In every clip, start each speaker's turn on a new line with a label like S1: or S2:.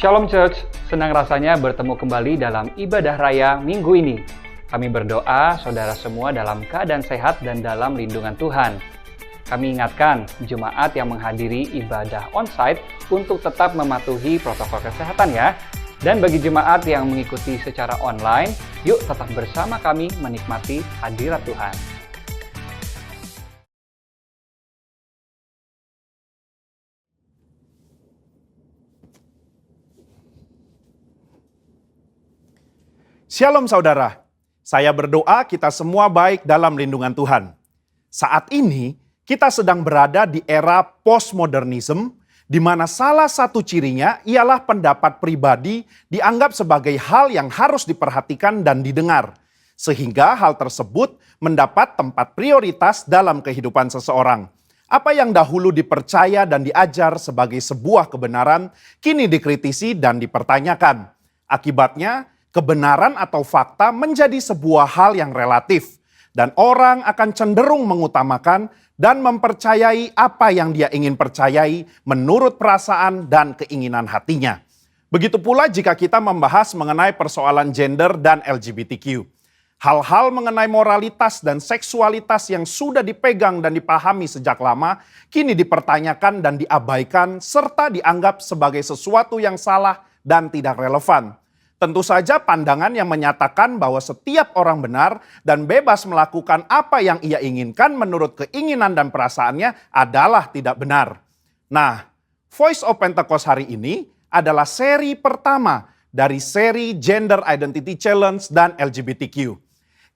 S1: Shalom Church, senang rasanya bertemu kembali dalam ibadah raya minggu ini. Kami berdoa saudara semua dalam keadaan sehat dan dalam lindungan Tuhan. Kami ingatkan jemaat yang menghadiri ibadah onsite untuk tetap mematuhi protokol kesehatan ya. Dan bagi jemaat yang mengikuti secara online, yuk tetap bersama kami menikmati hadirat Tuhan.
S2: Shalom saudara, saya berdoa kita semua baik dalam lindungan Tuhan. Saat ini kita sedang berada di era postmodernism, di mana salah satu cirinya ialah pendapat pribadi dianggap sebagai hal yang harus diperhatikan dan didengar. Sehingga hal tersebut mendapat tempat prioritas dalam kehidupan seseorang. Apa yang dahulu dipercaya dan diajar sebagai sebuah kebenaran, kini dikritisi dan dipertanyakan. Akibatnya, kebenaran atau fakta menjadi sebuah hal yang relatif, dan orang akan cenderung mengutamakan dan mempercayai apa yang dia ingin percayai menurut perasaan dan keinginan hatinya. Begitu pula jika kita membahas mengenai persoalan gender dan LGBTQ. Hal-hal mengenai moralitas dan seksualitas yang sudah dipegang dan dipahami sejak lama, kini dipertanyakan dan diabaikan serta dianggap sebagai sesuatu yang salah dan tidak relevan. Tentu saja pandangan yang menyatakan bahwa setiap orang benar dan bebas melakukan apa yang ia inginkan menurut keinginan dan perasaannya adalah tidak benar. Nah, Voice of Pentecost hari ini adalah seri pertama dari seri Gender Identity Challenge dan LGBTQ.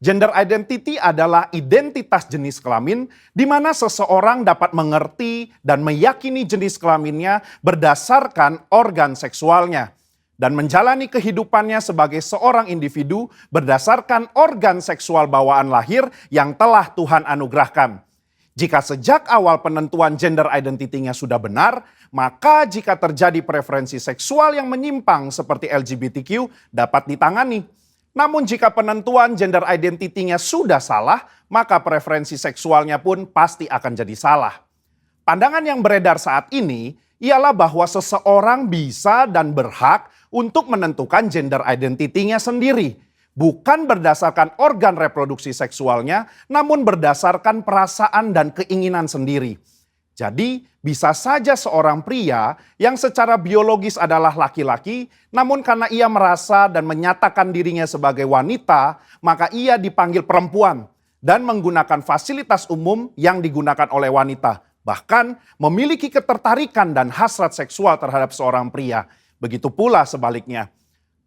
S2: Gender identity adalah identitas jenis kelamin di mana seseorang dapat mengerti dan meyakini jenis kelaminnya berdasarkan organ seksualnya, dan menjalani kehidupannya sebagai seorang individu berdasarkan organ seksual bawaan lahir yang telah Tuhan anugerahkan. Jika sejak awal penentuan gender identity-nya sudah benar, maka jika terjadi preferensi seksual yang menyimpang seperti LGBTQ dapat ditangani. Namun jika penentuan gender identity-nya sudah salah, maka preferensi seksualnya pun pasti akan jadi salah. Pandangan yang beredar saat ini ialah bahwa seseorang bisa dan berhak untuk menentukan gender identity-nya sendiri. Bukan berdasarkan organ reproduksi seksualnya, namun berdasarkan perasaan dan keinginan sendiri. Jadi, bisa saja seorang pria yang secara biologis adalah laki-laki, namun karena ia merasa dan menyatakan dirinya sebagai wanita, maka ia dipanggil perempuan dan menggunakan fasilitas umum yang digunakan oleh wanita. Bahkan memiliki ketertarikan dan hasrat seksual terhadap seorang pria. Begitu pula sebaliknya.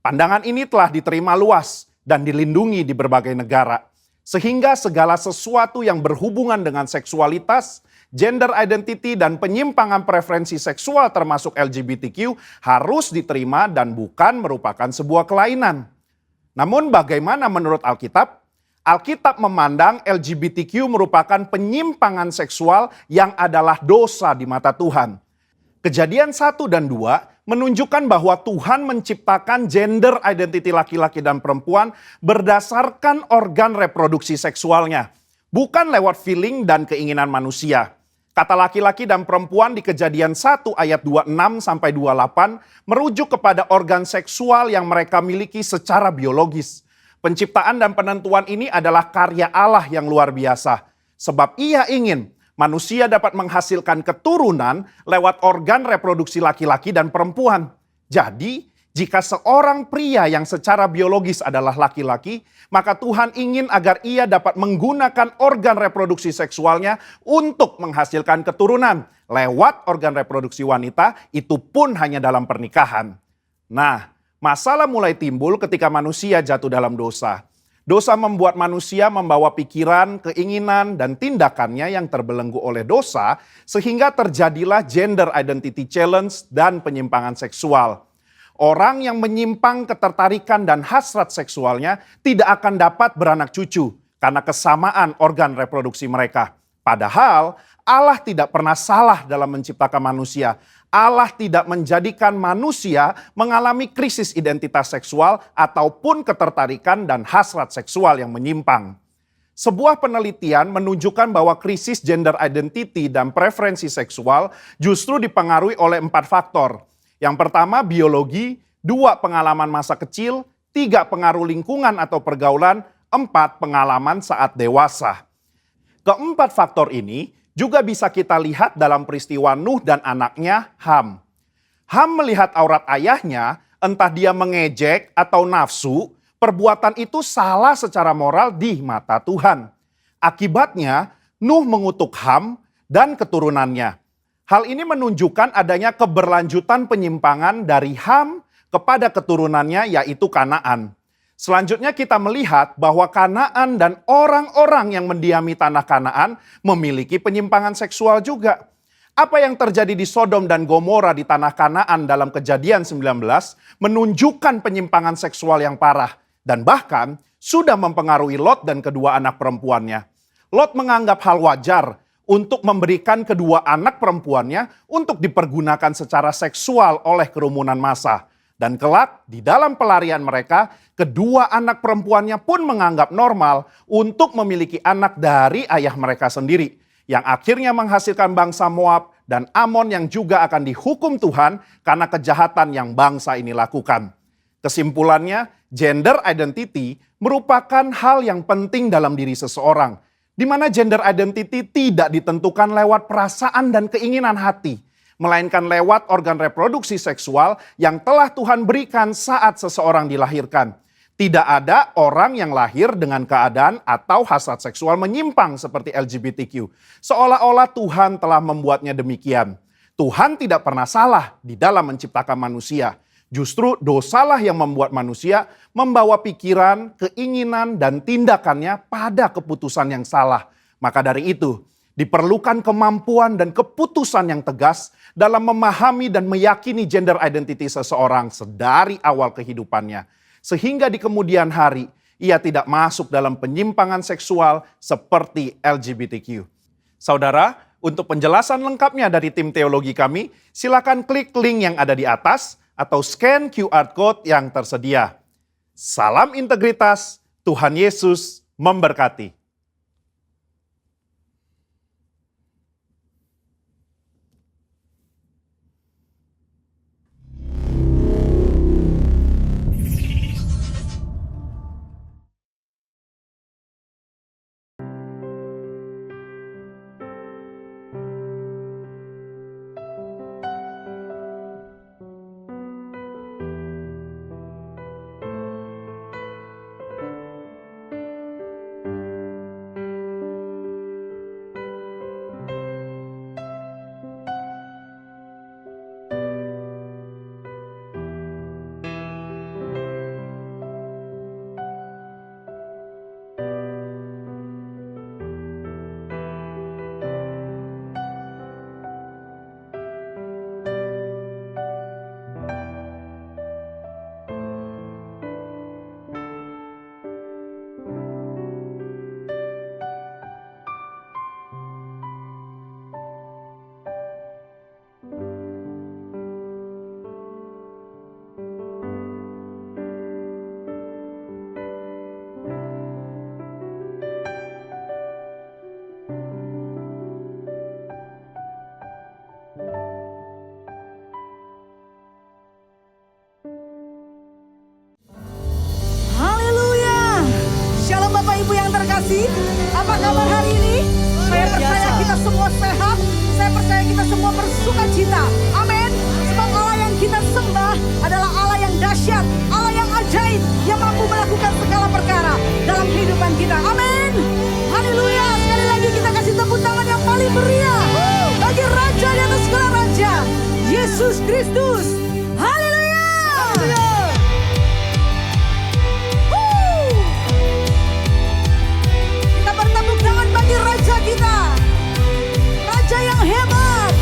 S2: Pandangan ini telah diterima luas dan dilindungi di berbagai negara. Sehingga segala sesuatu yang berhubungan dengan seksualitas, gender identity dan penyimpangan preferensi seksual termasuk LGBTQ harus diterima dan bukan merupakan sebuah kelainan. Namun bagaimana menurut Alkitab? Alkitab memandang LGBTQ merupakan penyimpangan seksual yang adalah dosa di mata Tuhan. Kejadian 1 dan 2 menunjukkan bahwa Tuhan menciptakan gender identity laki-laki dan perempuan berdasarkan organ reproduksi seksualnya, bukan lewat feeling dan keinginan manusia. Kata laki-laki dan perempuan di Kejadian 1 ayat 26-28 merujuk kepada organ seksual yang mereka miliki secara biologis. Penciptaan dan penentuan ini adalah karya Allah yang luar biasa, sebab Ia ingin manusia dapat menghasilkan keturunan lewat organ reproduksi laki-laki dan perempuan. Jadi, jika seorang pria yang secara biologis adalah laki-laki, maka Tuhan ingin agar ia dapat menggunakan organ reproduksi seksualnya untuk menghasilkan keturunan lewat organ reproduksi wanita, itu pun hanya dalam pernikahan. Nah, masalah mulai timbul ketika manusia jatuh dalam dosa. Dosa membuat manusia membawa pikiran, keinginan, dan tindakannya yang terbelenggu oleh dosa, sehingga terjadilah gender identity challenge dan penyimpangan seksual. Orang yang menyimpang ketertarikan dan hasrat seksualnya tidak akan dapat beranak cucu karena kesamaan organ reproduksi mereka. Padahal Allah tidak pernah salah dalam menciptakan manusia. Allah tidak menjadikan manusia mengalami krisis identitas seksual ataupun ketertarikan dan hasrat seksual yang menyimpang. Sebuah penelitian menunjukkan bahwa krisis gender identity dan preferensi seksual justru dipengaruhi oleh 4 faktor. Yang pertama biologi, 2 pengalaman masa kecil, 3 pengaruh lingkungan atau pergaulan, 4 pengalaman saat dewasa. Keempat faktor ini juga bisa kita lihat dalam peristiwa Nuh dan anaknya Ham. Ham melihat aurat ayahnya, entah dia mengejek atau nafsu, perbuatan itu salah secara moral di mata Tuhan. Akibatnya, Nuh mengutuk Ham dan keturunannya. Hal ini menunjukkan adanya keberlanjutan penyimpangan dari Ham kepada keturunannya yaitu Kanaan. Selanjutnya kita melihat bahwa Kanaan dan orang-orang yang mendiami tanah Kanaan memiliki penyimpangan seksual juga. Apa yang terjadi di Sodom dan Gomora di tanah Kanaan dalam Kejadian 19 menunjukkan penyimpangan seksual yang parah dan bahkan sudah mempengaruhi Lot dan kedua anak perempuannya. Lot menganggap hal wajar untuk memberikan kedua anak perempuannya untuk dipergunakan secara seksual oleh kerumunan massa. Dan kelak di dalam pelarian mereka, kedua anak perempuannya pun menganggap normal untuk memiliki anak dari ayah mereka sendiri. Yang akhirnya menghasilkan bangsa Moab dan Amon yang juga akan dihukum Tuhan karena kejahatan yang bangsa ini lakukan. Kesimpulannya, gender identity merupakan hal yang penting dalam diri seseorang, di mana gender identity tidak ditentukan lewat perasaan dan keinginan hati, melainkan lewat organ reproduksi seksual yang telah Tuhan berikan saat seseorang dilahirkan. Tidak ada orang yang lahir dengan keadaan atau hasrat seksual menyimpang seperti LGBTQ. Seolah-olah Tuhan telah membuatnya demikian. Tuhan tidak pernah salah di dalam menciptakan manusia. Justru dosalah yang membuat manusia membawa pikiran, keinginan, dan tindakannya pada keputusan yang salah. Maka dari itu, diperlukan kemampuan dan keputusan yang tegas dalam memahami dan meyakini gender identity seseorang sedari awal kehidupannya. Sehingga di kemudian hari, ia tidak masuk dalam penyimpangan seksual seperti LGBTQ. Saudara, untuk penjelasan lengkapnya dari tim teologi kami, silakan klik link yang ada di atas atau scan QR Code yang tersedia. Salam integritas, Tuhan Yesus memberkati.
S3: kasih. Apa kabar hari ini? Saya percaya kita semua sehat. Saya percaya kita semua bersuka cita. Amin. Sebab Allah yang kita sembah adalah Allah yang dahsyat, Allah yang ajaib, yang mampu melakukan segala perkara dalam kehidupan kita. Amin. Haleluya. Sekali lagi kita kasih tepuk tangan yang paling meriah bagi Raja di atas segala raja, Yesus Kristus. Haleluya. Haleluya. Bertepuk tangan bagi Raja kita, Raja yang hebat.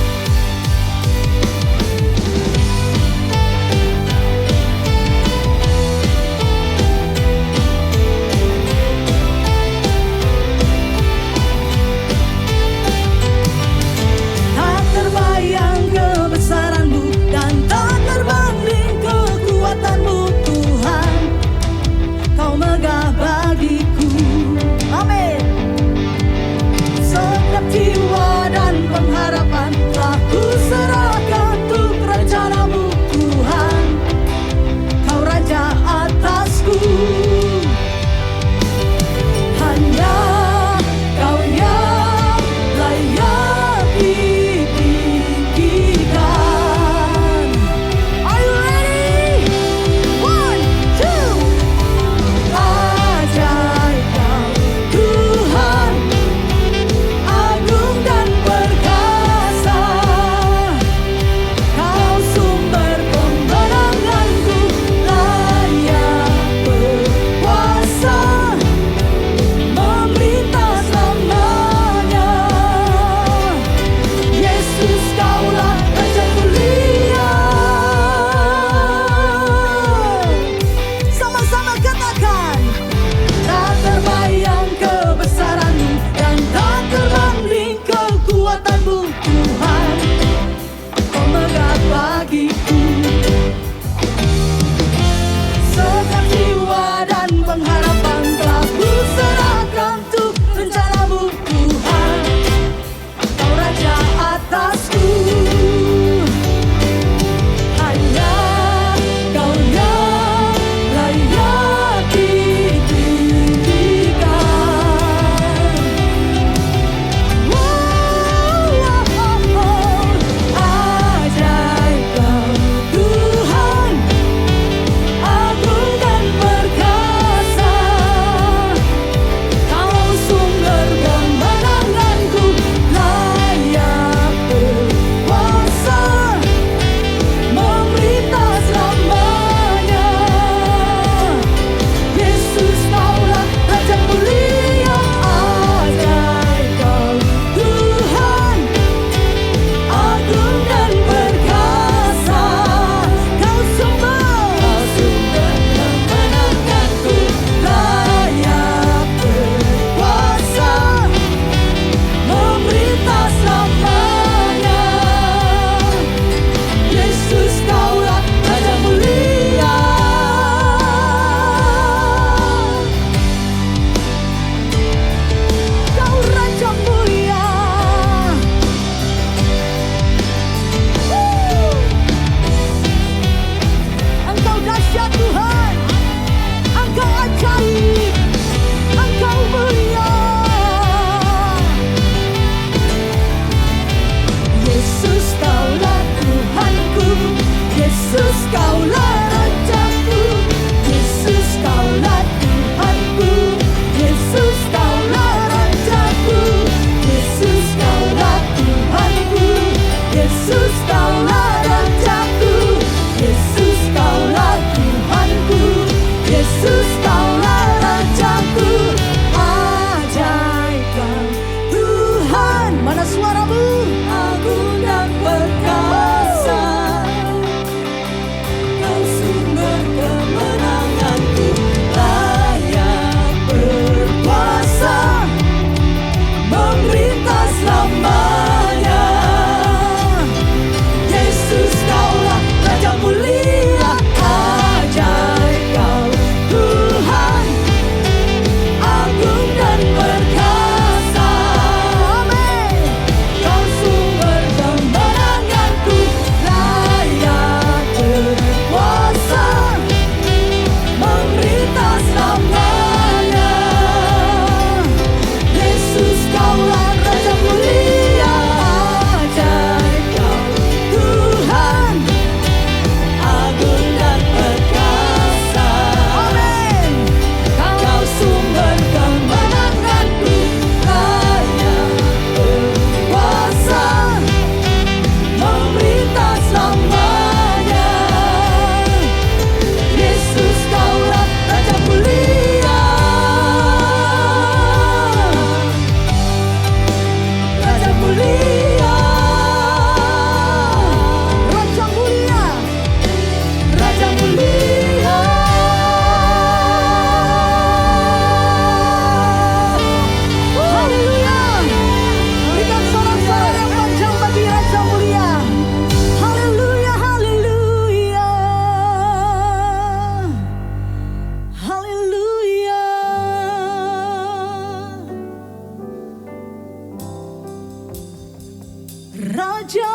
S3: Raja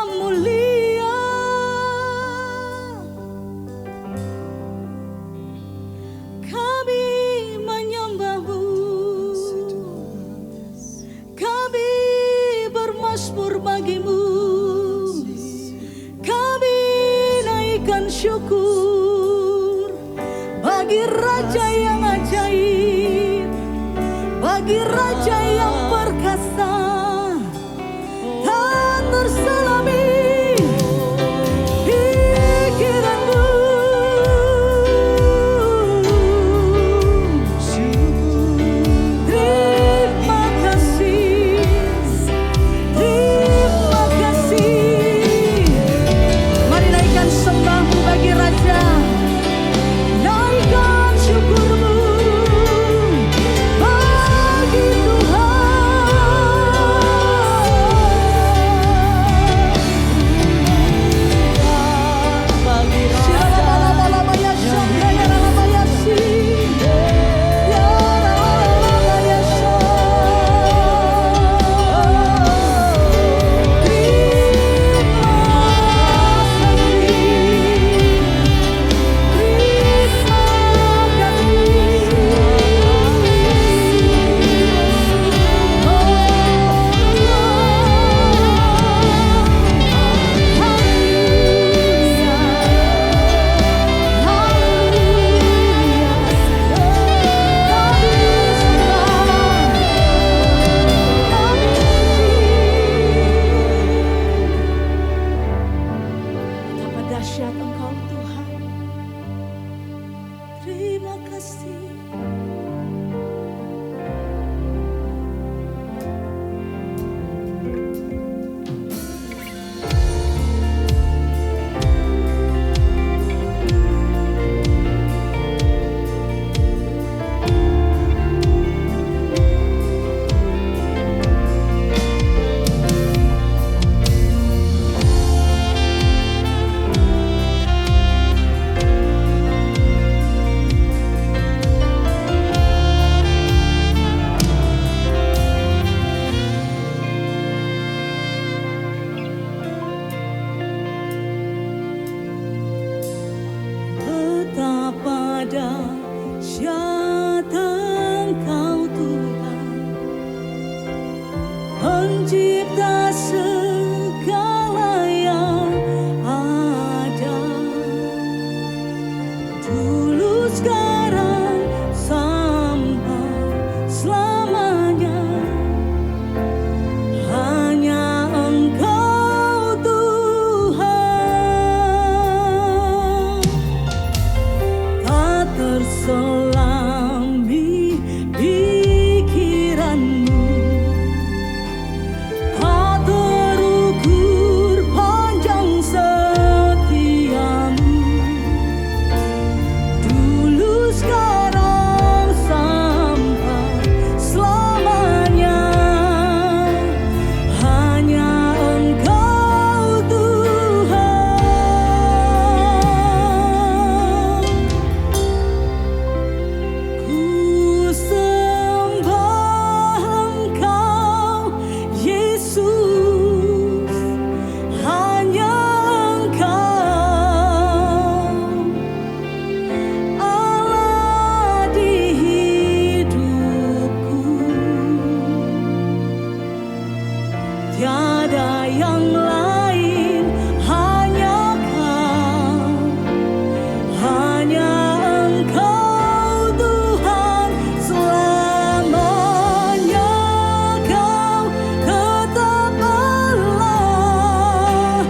S3: mulia, kami menyembah-Mu, kami bermazmur bagi-Mu, kami naikkan syukur bagi Raja yang ajaib, bagi Raja yang perkasa dan terselami pikiran-Mu. Terima kasih, terima kasih. Mari naikkan sembah-Mu bagi Raja, naikkan syukur-Mu bagi Tuhan. Shiralabalabaya syamraya ralabaya si, ya ralabaya syam. Betapa dahsyat Engkau Tuhan. Terima kasih. Betapa dahsyat Engkau Tuhan, pencipta segala yang ada, dulu sekarang sampai selamanya. Hanya Engkau Tuhan, tak terselami pikiran-Mu, tak terukur panjang setia-Mu, dulu sekarang sampai selamanya. Hanya Engkau Tuhan. Ku sembah Engkau Yesus, hanya Engkau Allah di hidupku. Tiada yang lain, hanya Kau, hanya Engkau Tuhan selamanya. Kau tetap Allah,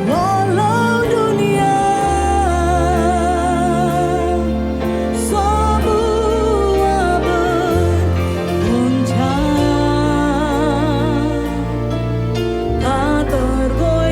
S3: walau dunia semua bergoncang, tak tergoyahkan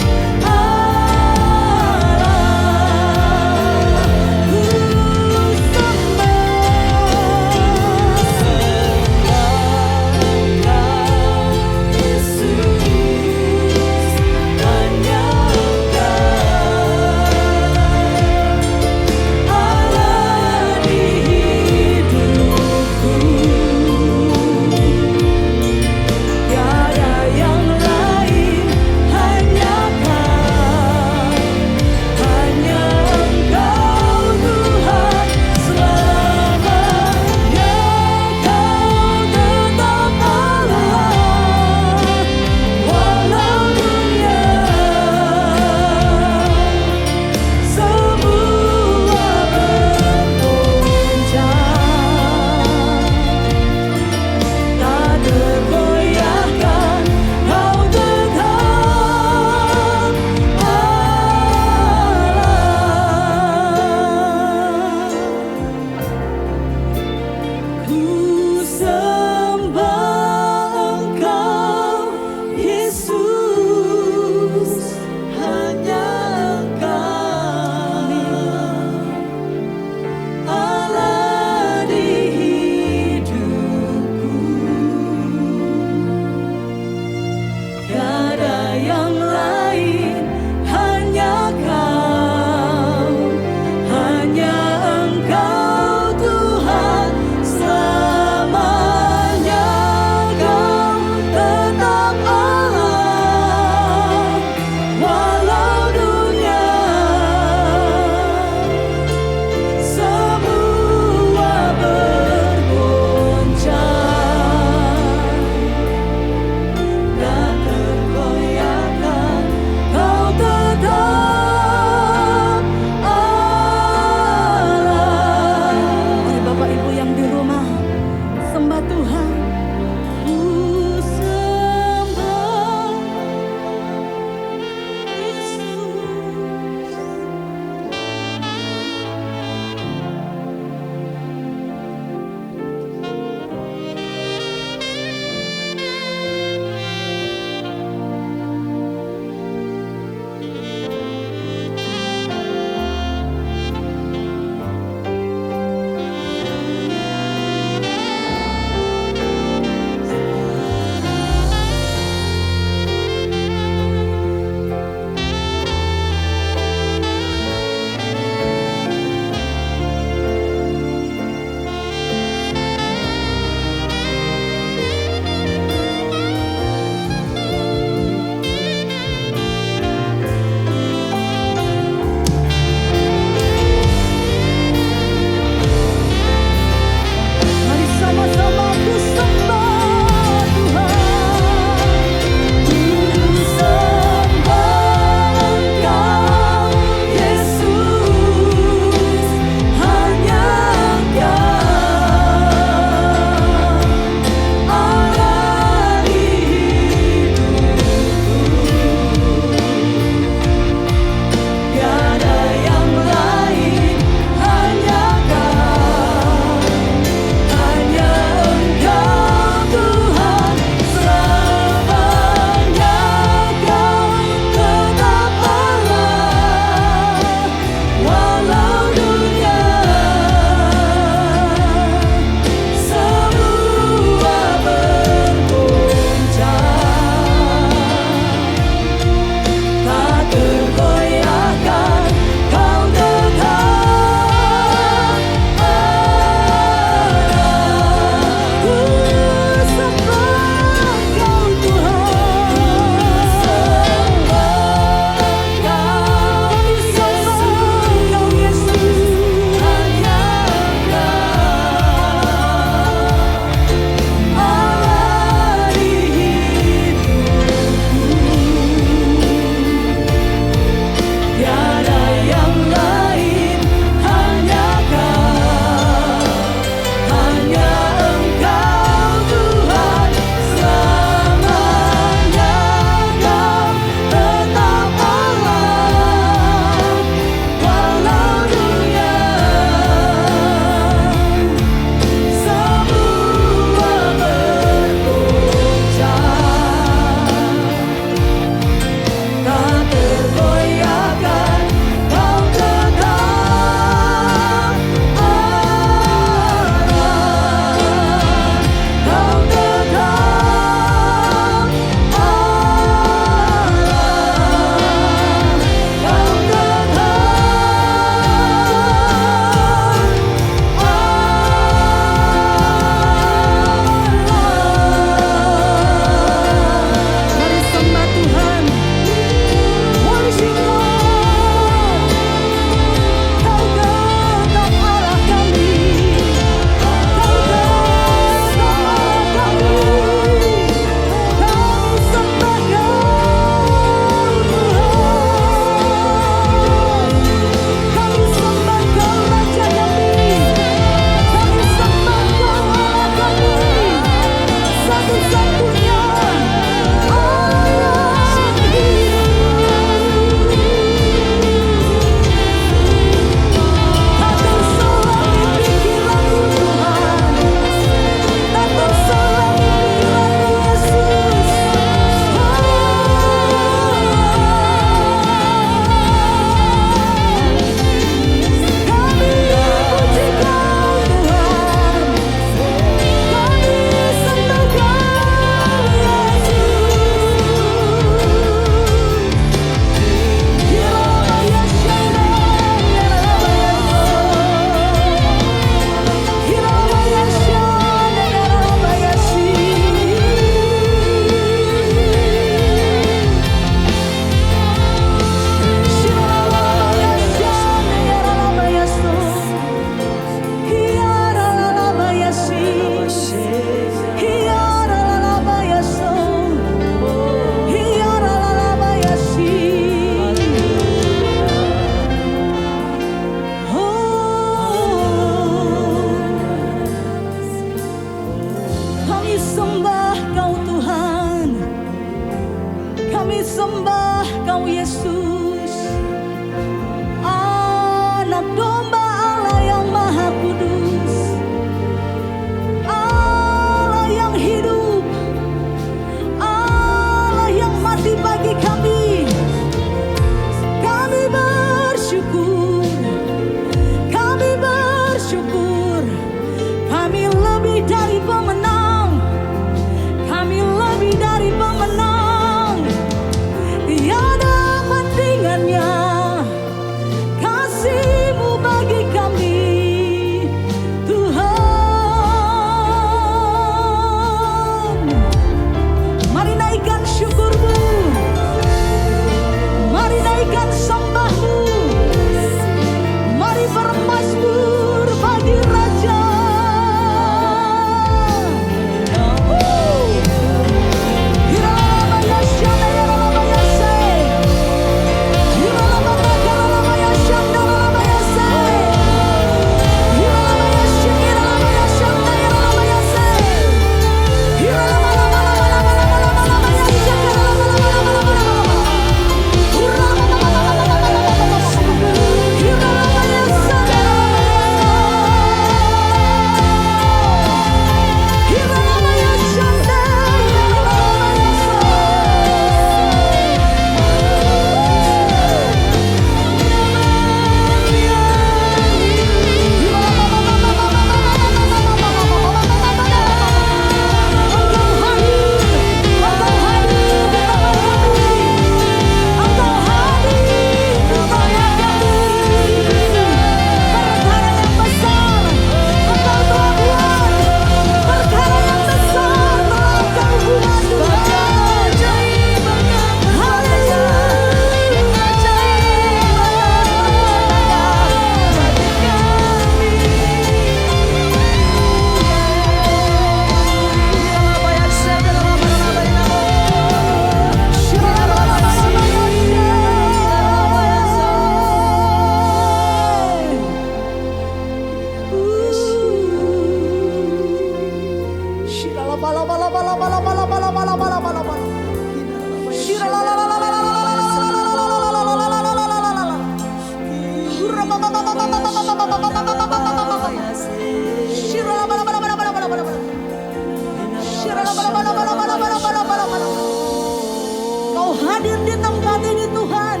S3: Kau hadir di tempat ini Tuhan.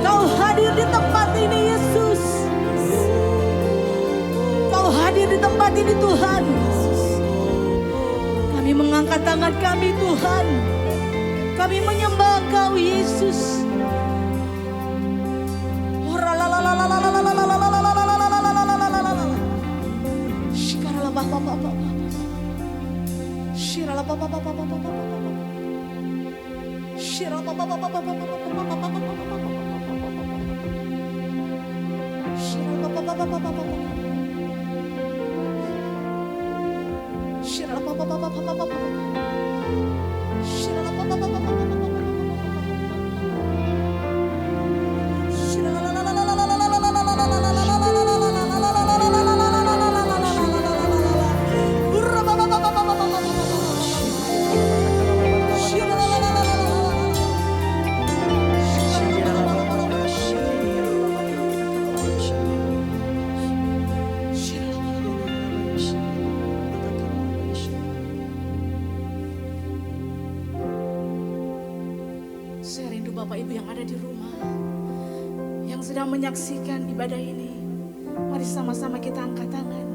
S3: Kau hadir di tempat ini Yesus. Kau hadir di tempat ini Tuhan. Kami mengangkat tangan kami Tuhan. Kami menyembah Kau Yesus. Saya rindu Bapak Ibu yang ada di rumah, yang sedang menyaksikan ibadah ini. Mari sama-sama kita angkat tangan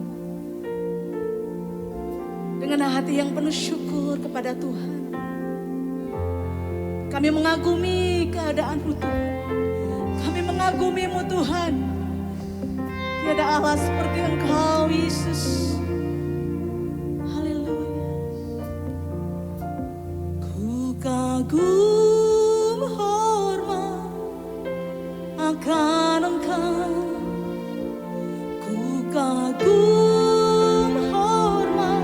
S3: dengan hati yang penuh syukur kepada Tuhan. Kami mengagumi keadaanmu Tuhan. Kami mengagumimu Tuhan. Tiada Allah seperti Engkau Yesus. Haleluya. Ku kagum hormat akan Engkau. Ku kagum hormat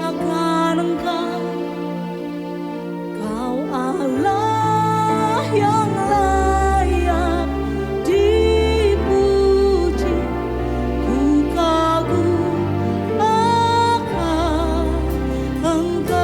S3: akan Engkau. Kau Allah yang layak dipuji. Ku kagum akan Engkau.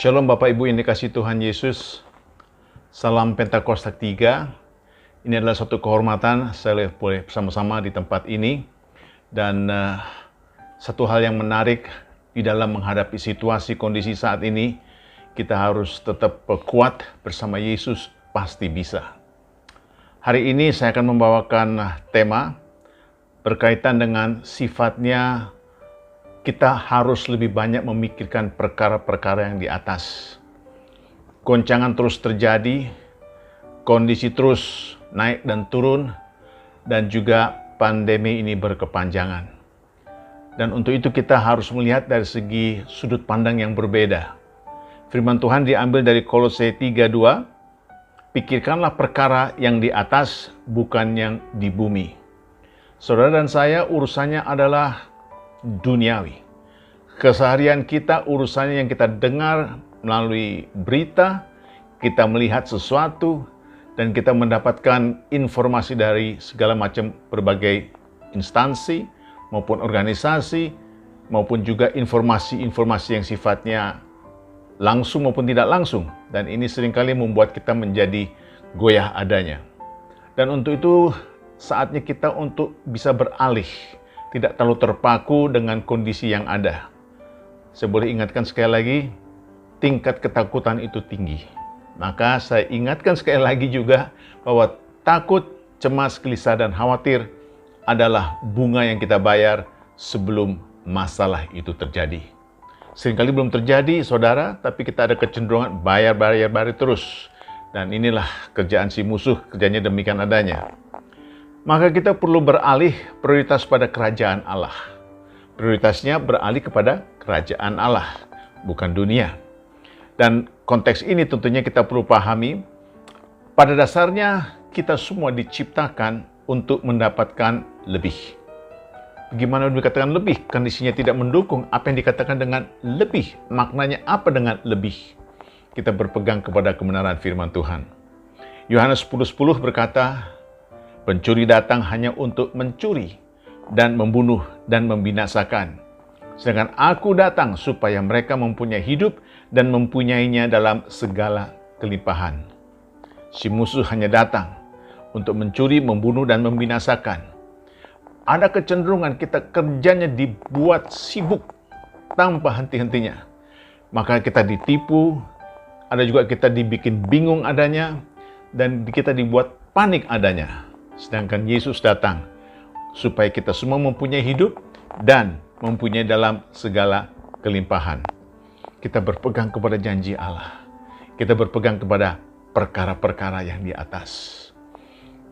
S4: Shalom Bapak Ibu yang dikasihi Tuhan Yesus. Salam Pentakosta 3. Ini adalah suatu kehormatan saya boleh bersama-sama di tempat ini. Dan satu hal yang menarik di dalam menghadapi situasi kondisi saat ini, kita harus tetap kuat bersama Yesus, pasti bisa. Hari ini saya akan membawakan tema berkaitan dengan sifatnya kita harus lebih banyak memikirkan perkara-perkara yang di atas. Goncangan terus terjadi, kondisi terus naik dan turun, dan juga pandemi ini berkepanjangan. Dan untuk itu kita harus melihat dari segi sudut pandang yang berbeda. Firman Tuhan diambil dari Kolose 3:2, pikirkanlah perkara yang di atas, bukan yang di bumi. Saudara dan saya urusannya adalah duniawi. Keseharian kita, urusannya yang kita dengar melalui berita, kita melihat sesuatu, dan kita mendapatkan informasi dari segala macam berbagai instansi, maupun organisasi, maupun juga informasi-informasi yang sifatnya langsung maupun tidak langsung. Dan ini seringkali membuat kita menjadi goyah adanya. Dan untuk itu, saatnya kita untuk bisa beralih, tidak terlalu terpaku dengan kondisi yang ada. Saya boleh ingatkan sekali lagi, tingkat ketakutan itu tinggi. Maka saya ingatkan sekali lagi juga bahwa takut, cemas, gelisah, dan khawatir adalah bunga yang kita bayar sebelum masalah itu terjadi. Seringkali belum terjadi, saudara, tapi kita ada kecenderungan bayar terus. Dan inilah kerjaan si musuh, kerjanya demikian adanya. Maka kita perlu beralih prioritas pada kerajaan Allah. Prioritasnya beralih kepada kerajaan Allah, bukan dunia. Dan konteks ini tentunya kita perlu pahami, pada dasarnya kita semua diciptakan untuk mendapatkan lebih. Bagaimana dikatakan lebih? Kondisinya tidak mendukung apa yang dikatakan dengan lebih. Maknanya apa dengan lebih? Kita berpegang kepada kebenaran firman Tuhan. Yohanes 10:10 berkata, pencuri datang hanya untuk mencuri dan membunuh dan membinasakan. Sedangkan aku datang supaya mereka mempunyai hidup dan mempunyainya dalam segala kelimpahan. Si musuh hanya datang untuk mencuri, membunuh, dan membinasakan. Ada kecenderungan kita kerjanya dibuat sibuk tanpa henti-hentinya. Maka kita ditipu, ada juga kita dibikin bingung adanya, dan kita dibuat panik adanya. Sedangkan Yesus datang supaya kita semua mempunyai hidup dan mempunyai dalam segala kelimpahan. Kita berpegang kepada janji Allah. Kita berpegang kepada perkara-perkara yang di atas.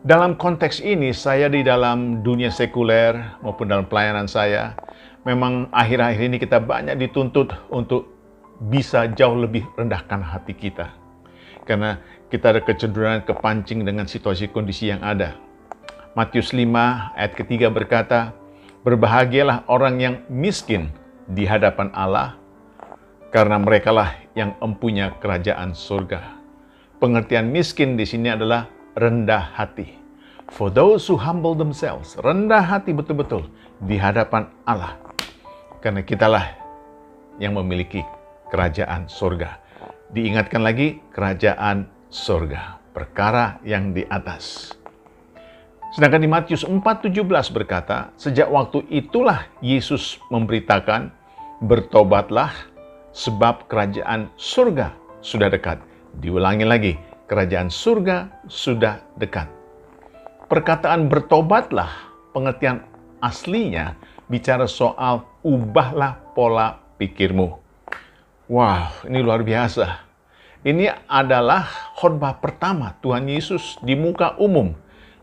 S4: Dalam konteks ini, saya di dalam dunia sekuler maupun dalam pelayanan saya, memang akhir-akhir ini kita banyak dituntut untuk bisa jauh lebih rendahkan hati kita. Karena kita ada kecenderungan kepancing dengan situasi kondisi yang ada. Matius 5 ayat ketiga berkata, berbahagialah orang yang miskin di hadapan Allah, karena merekalah yang empunya kerajaan surga. Pengertian miskin di sini adalah rendah hati. For those who humble themselves, rendah hati betul-betul di hadapan Allah. Karena kitalah yang memiliki kerajaan surga. Diingatkan lagi, kerajaan surga, perkara yang di atas. Sedangkan di Matius 4:17 berkata, sejak waktu itulah Yesus memberitakan, bertobatlah sebab kerajaan surga sudah dekat. Diulangi lagi, kerajaan surga sudah dekat. Perkataan bertobatlah, pengertian aslinya bicara soal ubahlah pola pikirmu. Wow, ini luar biasa. Ini adalah khotbah pertama Tuhan Yesus di muka umum.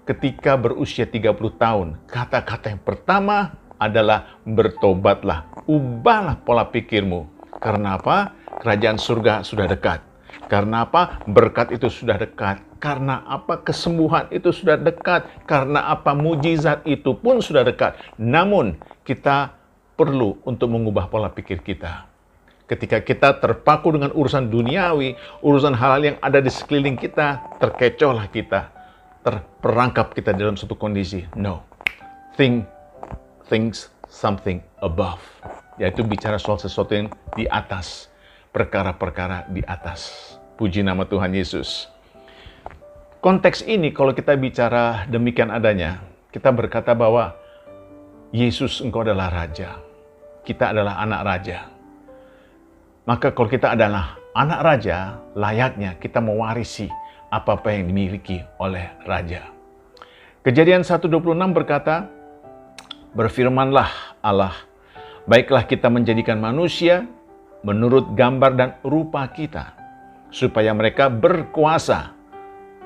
S4: Ketika berusia 30 tahun, kata-kata yang pertama adalah bertobatlah, ubahlah pola pikirmu. Karena apa? Kerajaan surga sudah dekat. Karena apa? Berkat itu sudah dekat. Karena apa? Kesembuhan itu sudah dekat. Karena apa? Mujizat itu pun sudah dekat. Namun, kita perlu untuk mengubah pola pikir kita. Ketika kita terpaku dengan urusan duniawi, urusan hal-hal yang ada di sekeliling kita, terkecohlah kita. Terperangkap kita dalam suatu kondisi. No. Think something above. Yaitu bicara soal sesuatu yang di atas. perkara-perkara di atas. Puji nama Tuhan Yesus. Konteks ini kalau kita bicara demikian adanya, kita berkata bahwa Yesus, Engkau adalah Raja. Kita adalah anak Raja. Maka kalau kita adalah anak Raja, layaknya kita mewarisi apa-apa yang dimiliki oleh Raja. Kejadian 1:26 berkata, berfirmanlah Allah, baiklah kita menjadikan manusia menurut gambar dan rupa kita, supaya mereka berkuasa.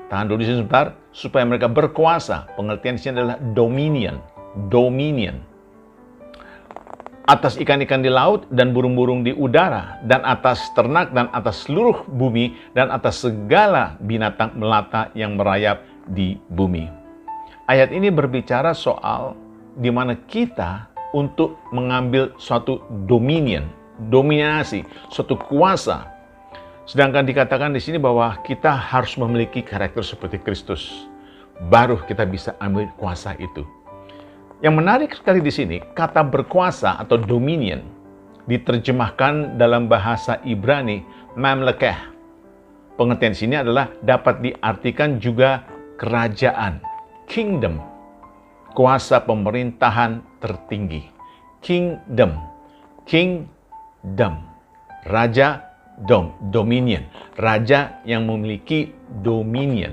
S4: Tahan dulu di sini sebentar. Supaya mereka berkuasa. Pengertian di sini adalah dominion. Dominion. Atas ikan-ikan di laut dan burung-burung di udara, dan atas ternak dan atas seluruh bumi, dan atas segala binatang melata yang merayap di bumi. Ayat ini berbicara soal di mana kita untuk mengambil suatu dominion, dominasi, suatu kuasa. Sedangkan dikatakan di sini bahwa kita harus memiliki karakter seperti Kristus. Baru kita bisa ambil kuasa itu. Yang menarik sekali di sini, kata berkuasa atau dominion diterjemahkan dalam bahasa Ibrani mamlekah. Pengertian di sini adalah dapat diartikan juga kerajaan, kingdom, kuasa pemerintahan tertinggi. Kingdom, kingdom, raja, dominion, raja yang memiliki dominion,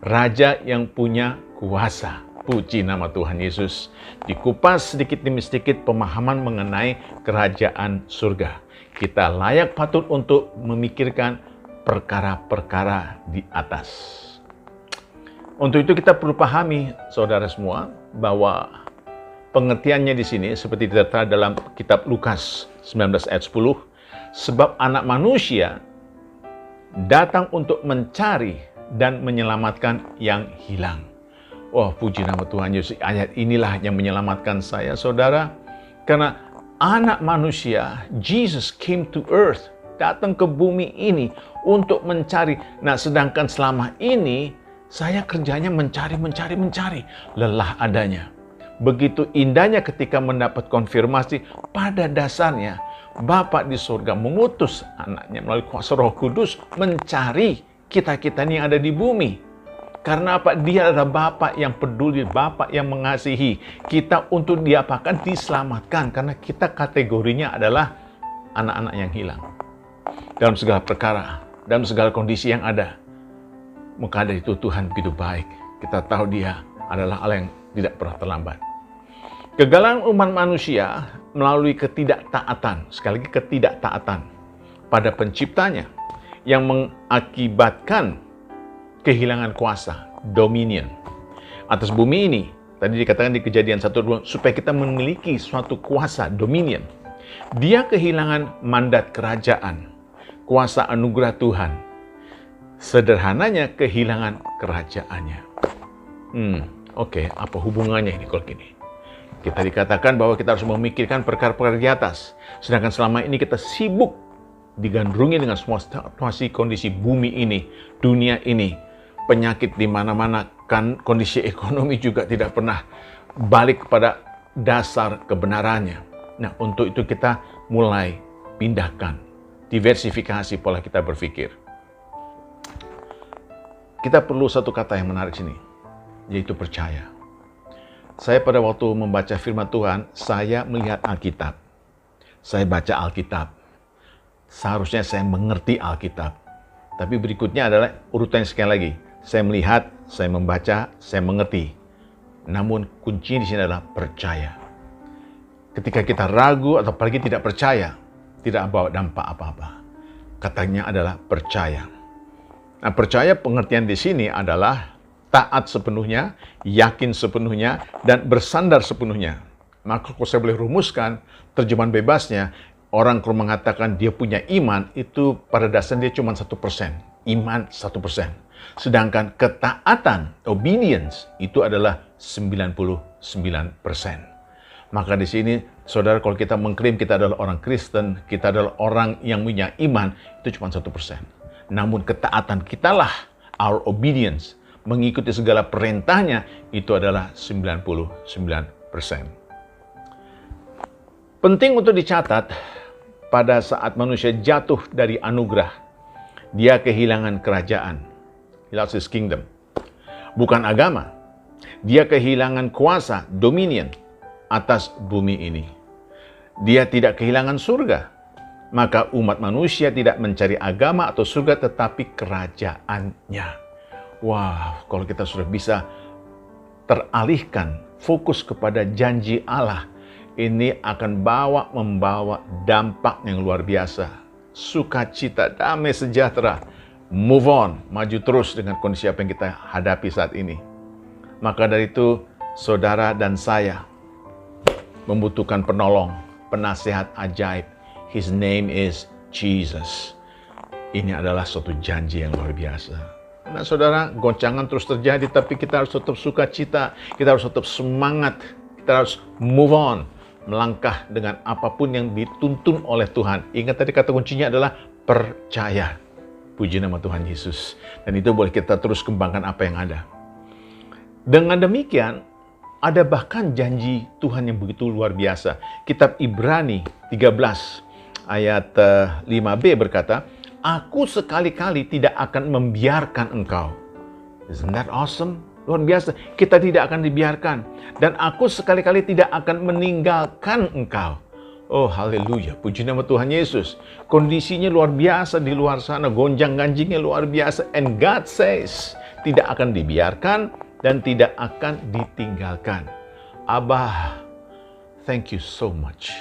S4: raja yang punya kuasa. Puji nama Tuhan Yesus. Dikupas sedikit demi sedikit pemahaman mengenai kerajaan surga. Kita layak patut untuk memikirkan perkara-perkara di atas. Untuk itu kita perlu pahami, saudara semua, bahwa pengertiannya di sini seperti tertera dalam kitab Lukas 19 ayat 10, sebab anak manusia datang untuk mencari dan menyelamatkan yang hilang. Oh, puji nama Tuhan Yesus. Ayat inilah yang menyelamatkan saya, saudara. Karena anak manusia, Jesus came to earth, datang ke bumi ini untuk mencari. Nah, sedangkan selama ini, saya kerjanya mencari. Lelah adanya. Begitu indahnya ketika mendapat konfirmasi, pada dasarnya, Bapa di surga mengutus anaknya melalui kuasa Roh Kudus mencari kita-kita ini yang ada di bumi. Karena apa? Dia adalah Bapa yang peduli, Bapa yang mengasihi kita untuk diapakan? Diselamatkan. Karena kita kategorinya adalah anak-anak yang hilang. Dalam segala perkara, dalam segala kondisi yang ada. Maka dari itu Tuhan begitu baik. Kita tahu Dia adalah Allah yang tidak pernah terlambat. Kegagalan umat manusia melalui ketidaktaatan, sekali lagi ketidaktaatan pada penciptanya yang mengakibatkan kehilangan kuasa, dominion atas bumi ini. Tadi dikatakan di Kejadian 1:2 supaya kita memiliki suatu kuasa, dominion. Dia kehilangan mandat kerajaan, kuasa anugerah Tuhan. Sederhananya kehilangan kerajaannya. Oke, apa hubungannya ini kalau gini? Kita dikatakan bahwa kita harus memikirkan perkara-perkara di atas. Sedangkan selama ini kita sibuk digandrungi dengan semua situasi kondisi bumi ini, dunia ini. Penyakit di mana-mana, kan kondisi ekonomi juga tidak pernah balik kepada dasar kebenarannya. Nah, untuk itu kita mulai pindahkan, diversifikasi pola kita berpikir. Kita perlu satu kata yang menarik sini, yaitu percaya. Saya pada waktu membaca firman Tuhan, saya melihat Alkitab. Saya baca Alkitab. Seharusnya saya mengerti Alkitab. Tapi berikutnya adalah urutan sekali lagi. Saya melihat, saya membaca, saya mengerti. Namun kunci di sini adalah percaya. Ketika kita ragu atau apalagi tidak percaya, tidak bawa dampak apa-apa. Katanya adalah percaya. Nah, percaya pengertian di sini adalah taat sepenuhnya, yakin sepenuhnya, dan bersandar sepenuhnya. Maka kalau saya boleh rumuskan, terjemahan bebasnya, orang kalau mengatakan dia punya iman, itu pada dasarnya dia cuma 1%. Iman 1%. Sedangkan ketaatan, obedience, itu adalah 99%. Maka di sini, saudara, kalau kita mengklaim kita adalah orang Kristen, kita adalah orang yang punya iman, itu cuma 1%. Namun ketaatan kitalah, our obedience, mengikuti segala perintahnya, itu adalah 99%. Penting untuk dicatat, pada saat manusia jatuh dari anugerah, dia kehilangan kerajaan. He lost his kingdom. Bukan agama. Dia kehilangan kuasa, dominion atas bumi ini. Dia tidak kehilangan surga. Maka umat manusia tidak mencari agama atau surga, tetapi kerajaannya. Wow, kalau kita sudah bisa teralihkan, fokus kepada janji Allah, ini akan membawa dampak yang luar biasa. Sukacita, damai sejahtera. Move on, maju terus dengan kondisi apa yang kita hadapi saat ini. Maka dari itu, saudara dan saya membutuhkan penolong, penasehat ajaib. His name is Jesus. Ini adalah suatu janji yang luar biasa. Nah saudara, goncangan terus terjadi, tapi kita harus tetap sukacita, kita harus tetap semangat, kita harus move on, melangkah dengan apapun yang dituntun oleh Tuhan. Ingat tadi kata kuncinya adalah percaya. Puji nama Tuhan Yesus. Dan itu boleh kita terus kembangkan apa yang ada. Dengan demikian, ada bahkan janji Tuhan yang begitu luar biasa. Kitab Ibrani 13 ayat 5b berkata, Aku sekali-kali tidak akan membiarkan engkau. Isn't that awesome? Luar biasa. Kita tidak akan dibiarkan. Dan aku sekali-kali tidak akan meninggalkan engkau. Oh haleluya. Puji nama Tuhan Yesus. Kondisinya luar biasa di luar sana. Gonjang-ganjingnya luar biasa. And God says, tidak akan dibiarkan dan tidak akan ditinggalkan. Abah, thank you so much.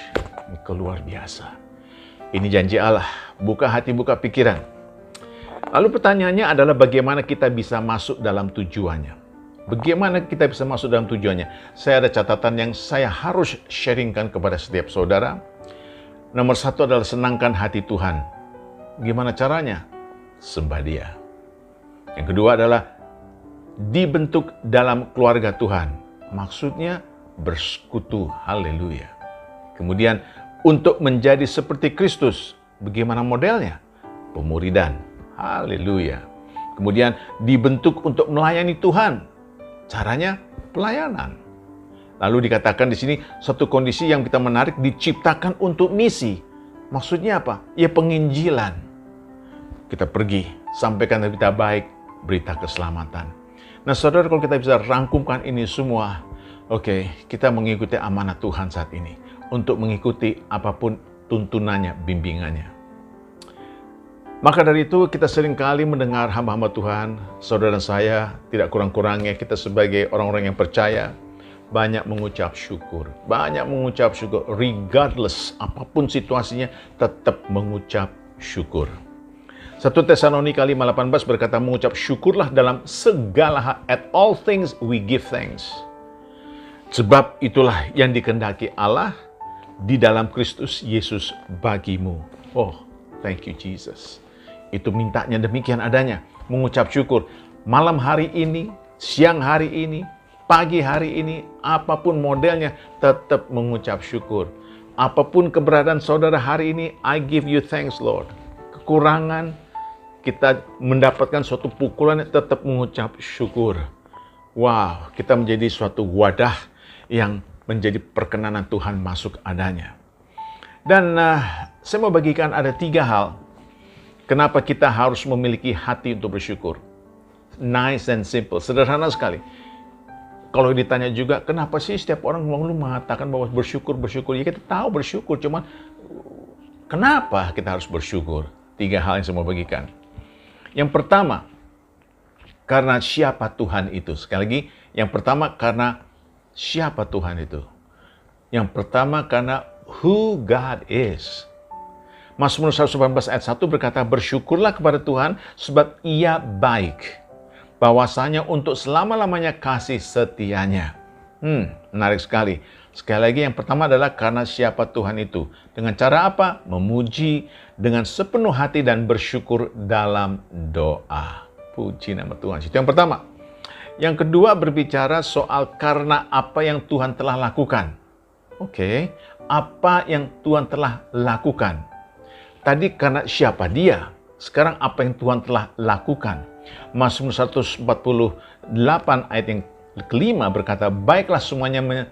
S4: Ini luar biasa. Ini janji Allah. Buka hati, buka pikiran. Lalu pertanyaannya adalah bagaimana kita bisa masuk dalam tujuannya. Bagaimana kita bisa masuk dalam tujuannya? Saya ada catatan yang saya harus sharingkan kepada setiap saudara. Nomor satu adalah senangkan hati Tuhan. Gimana caranya? Sembah Dia. Yang kedua adalah dibentuk dalam keluarga Tuhan. Maksudnya bersekutu. Haleluya. Kemudian untuk menjadi seperti Kristus. Bagaimana modelnya? Pemuridan. Haleluya. Kemudian dibentuk untuk melayani Tuhan. Caranya pelayanan. Lalu dikatakan di sini satu kondisi yang kita menarik, diciptakan untuk misi. Maksudnya apa? Ya penginjilan. Kita pergi, sampaikan berita baik, berita keselamatan. Nah saudara, kalau kita bisa rangkumkan ini semua, oke, kita mengikuti amanat Tuhan saat ini. Untuk mengikuti apapun tuntunannya, bimbingannya. Maka dari itu kita seringkali mendengar hamba-hamba Tuhan, saudara saya, tidak kurang-kurangnya kita sebagai orang-orang yang percaya, banyak mengucap syukur. Banyak mengucap syukur, regardless apapun situasinya, tetap mengucap syukur. 1 Tesalonika 5:18 berkata, mengucap syukurlah dalam segala hal, at all things we give thanks. Sebab itulah yang dikehendaki Allah di dalam Kristus Yesus bagimu. Oh, thank you Jesus. Itu mintanya demikian adanya. Mengucap syukur. Malam hari ini, siang hari ini, pagi hari ini, apapun modelnya, tetap mengucap syukur. Apapun keberadaan saudara hari ini, I give you thanks Lord. Kekurangan, kita mendapatkan suatu pukulan, tetap mengucap syukur. Wow, kita menjadi suatu wadah yang menjadi perkenanan Tuhan masuk adanya. Dan saya mau bagikan ada 3 hal. Kenapa kita harus memiliki hati untuk bersyukur? Nice and simple, sederhana sekali. Kalau ditanya juga, kenapa sih setiap orang selalu mengatakan bahwa bersyukur? Ya kita tahu bersyukur, cuman kenapa kita harus bersyukur? 3 hal yang saya mau bagikan. Yang pertama, karena siapa Tuhan itu. Sekali lagi, yang pertama karena siapa Tuhan itu. Yang pertama karena who God is. Mazmur 119 ayat 1 berkata, bersyukurlah kepada Tuhan sebab Ia baik. Bahwasanya untuk selama-lamanya kasih setianya. Menarik sekali. Sekali lagi yang pertama adalah karena siapa Tuhan itu. Dengan cara apa? Memuji dengan sepenuh hati dan bersyukur dalam doa. Puji nama Tuhan. Itu yang pertama. Yang kedua berbicara soal karena apa yang Tuhan telah lakukan. Oke, apa yang Tuhan telah lakukan. Tadi karena siapa Dia, sekarang apa yang Tuhan telah lakukan. Mazmur 148 ayat yang kelima berkata, baiklah semuanya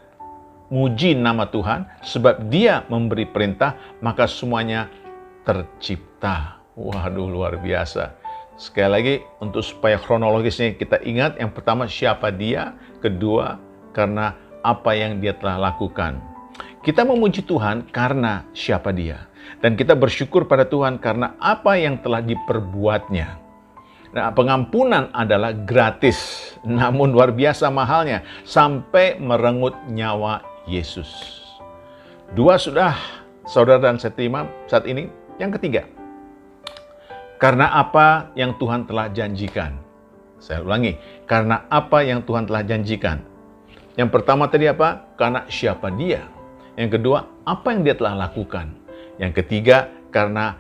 S4: memuji nama Tuhan, sebab Dia memberi perintah, maka semuanya tercipta. Waduh, luar biasa. Sekali lagi, untuk supaya kronologisnya kita ingat, yang pertama siapa Dia, kedua karena apa yang Dia telah lakukan. Kita memuji Tuhan karena siapa Dia, dan kita bersyukur pada Tuhan karena apa yang telah diperbuatnya. Nah, pengampunan adalah gratis, namun luar biasa mahalnya, sampai merenggut nyawa Yesus. Dua sudah, saudara dan saya terima saat ini. Yang ketiga, karena apa yang Tuhan telah janjikan. Saya ulangi, karena apa yang Tuhan telah janjikan. Yang pertama tadi apa? Karena siapa Dia. Yang kedua, apa yang Dia telah lakukan. Yang ketiga, karena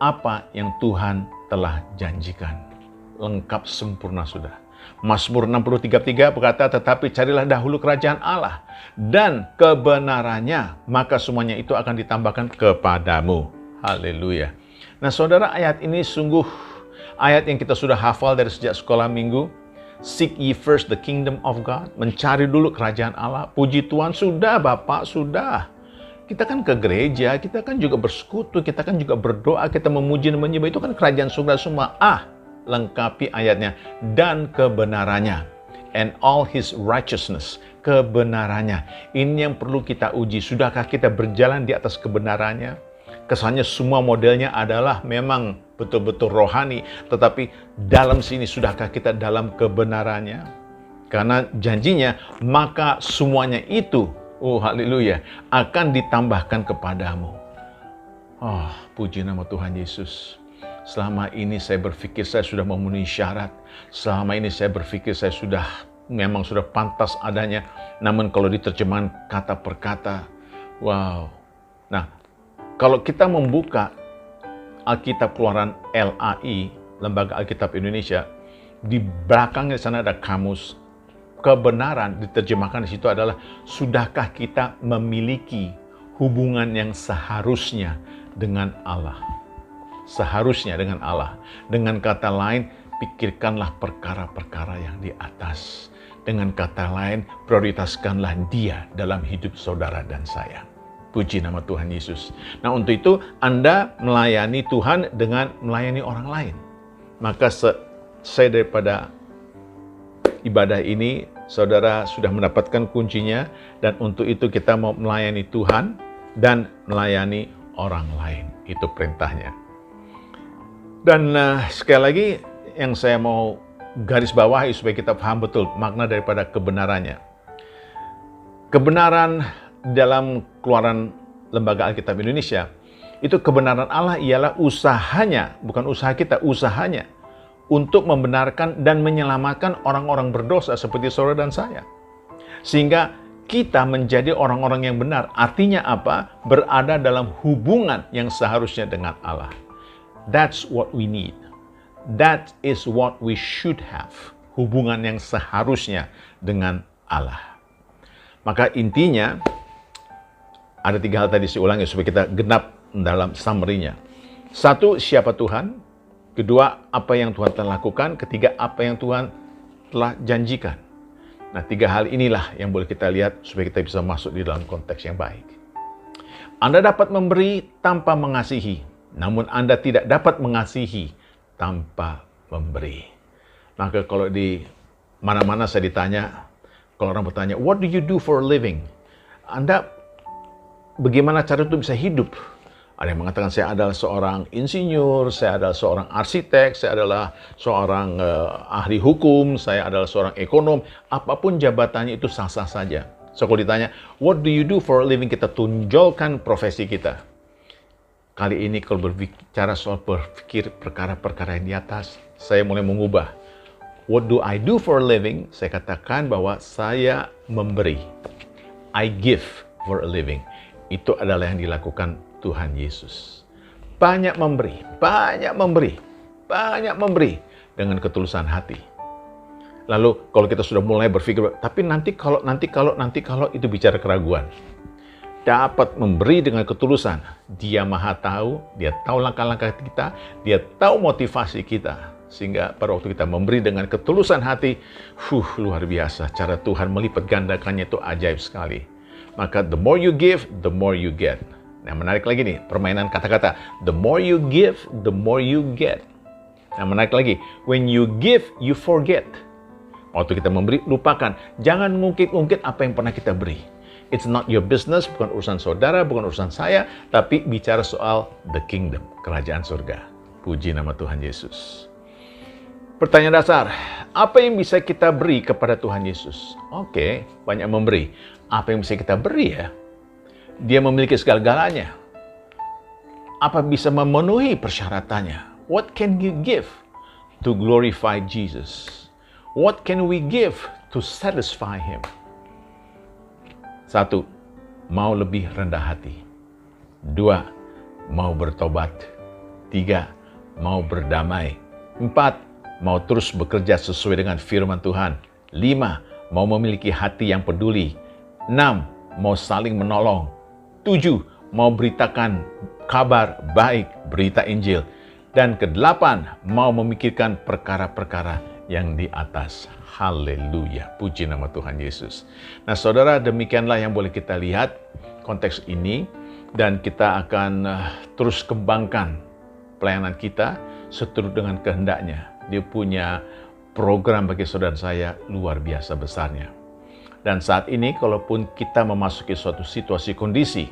S4: apa yang Tuhan telah janjikan. Lengkap sempurna sudah. Mazmur 63:3 berkata, tetapi carilah dahulu kerajaan Allah dan kebenarannya, maka semuanya itu akan ditambahkan kepadamu. Haleluya. Nah saudara, ayat ini sungguh ayat yang kita sudah hafal dari sejak sekolah minggu. Seek ye first the kingdom of God. Mencari dulu kerajaan Allah. Puji Tuhan, sudah Bapak, sudah. Kita kan ke gereja, kita kan juga bersekutu, kita kan juga berdoa, kita memuji dan menyembah, itu kan kerajaan surga semua. Lengkapi ayatnya, dan kebenarannya, and all his righteousness, kebenarannya. Ini yang perlu kita uji. Sudahkah kita berjalan di atas kebenarannya? Kesannya semua modelnya adalah memang betul-betul rohani, tetapi dalam sini sudahkah kita dalam kebenarannya? Karena janjinya, maka semuanya itu, haleluya, akan ditambahkan kepadamu. Puji nama Tuhan Yesus. Selama ini saya berpikir saya sudah memenuhi syarat. Selama ini saya berpikir saya memang sudah pantas adanya. Namun kalau diterjemahkan kata per kata, wow. Nah, kalau kita membuka Alkitab Keluaran LAI, Lembaga Alkitab Indonesia, di belakangnya di sana ada kamus. Kebenaran diterjemahkan di situ adalah, sudahkah kita memiliki hubungan yang seharusnya dengan Allah? Seharusnya dengan Allah. Dengan kata lain, pikirkanlah perkara-perkara yang di atas. Dengan kata lain, prioritaskanlah Dia dalam hidup saudara dan saya. Puji nama Tuhan Yesus. Nah, untuk itu Anda melayani Tuhan dengan melayani orang lain. Maka saya daripada ibadah ini, saudara sudah mendapatkan kuncinya, dan untuk itu kita mau melayani Tuhan dan melayani orang lain. Itu perintahnya. Dan sekali lagi yang saya mau garis bawahi supaya kita paham betul makna daripada kebenarannya. Kebenaran dalam Keluaran Lembaga Alkitab Indonesia, itu kebenaran Allah ialah usahanya, bukan usaha kita, usahanya untuk membenarkan dan menyelamatkan orang-orang berdosa seperti saudara dan saya. Sehingga kita menjadi orang-orang yang benar. Artinya apa? Berada dalam hubungan yang seharusnya dengan Allah. That's what we need. That is what we should have. Hubungan yang seharusnya dengan Allah. Maka intinya, ada 3 hal tadi saya ulangi supaya kita genap dalam summary-nya. 1, siapa Tuhan? 2, apa yang Tuhan telah lakukan? 3, apa yang Tuhan telah janjikan. Nah, 3 hal inilah yang boleh kita lihat supaya kita bisa masuk di dalam konteks yang baik. Anda dapat memberi tanpa mengasihi. Namun Anda tidak dapat mengasihi tanpa memberi. Maka kalau di mana-mana saya ditanya, kalau orang bertanya, what do you do for a living? Anda bagaimana cara untuk bisa hidup? Ada yang mengatakan saya adalah seorang insinyur, saya adalah seorang arsitek, saya adalah seorang ahli hukum, saya adalah seorang ekonom. Apapun jabatannya itu sah-sah saja. So kalau ditanya, what do you do for a living? Kita tunjukkan profesi kita. Kali ini kalau berbicara soal berpikir perkara-perkara yang di atas, saya mulai mengubah. What do I do for a living? Saya katakan bahwa saya memberi. I give for a living. Itu adalah yang dilakukan Tuhan Yesus. Banyak memberi, banyak memberi, banyak memberi dengan ketulusan hati. Lalu kalau kita sudah mulai berpikir, tapi nanti kalau itu bicara keraguan. Dapat memberi dengan ketulusan. Dia maha tahu, dia tahu langkah-langkah kita, dia tahu motivasi kita. Sehingga pada waktu kita memberi dengan ketulusan hati, luar biasa. Cara Tuhan melipat gandakannya itu ajaib sekali. Maka the more you give, the more you get. Nah, menarik lagi nih, permainan kata-kata. The more you give, the more you get. Nah, menarik lagi. When you give, you forget. Waktu kita memberi, lupakan. Jangan ngungkit-ngungkit apa yang pernah kita beri. It's not your business, bukan urusan saudara, bukan urusan saya, tapi bicara soal the kingdom, kerajaan surga. Puji nama Tuhan Yesus. Pertanyaan dasar, apa yang bisa kita beri kepada Tuhan Yesus? Oke, banyak memberi. Apa yang bisa kita beri ya? Dia memiliki segala-galanya. Apa bisa memenuhi persyaratannya? What can you give to glorify Jesus? What can we give to satisfy Him? 1. Mau lebih rendah hati. 2. Mau bertobat. 3. Mau berdamai. 4. Mau terus bekerja sesuai dengan firman Tuhan. 5. Mau memiliki hati yang peduli. 6. Mau saling menolong. 7. Mau beritakan kabar baik, berita Injil. Dan ke-8, mau memikirkan perkara-perkara yang di atas. Haleluya, puji nama Tuhan Yesus. Nah saudara, demikianlah yang boleh kita lihat konteks ini. Dan kita akan terus kembangkan pelayanan kita seturut dengan kehendaknya. Dia punya program bagi saudara saya luar biasa besarnya. Dan saat ini, kalaupun kita memasuki suatu situasi kondisi,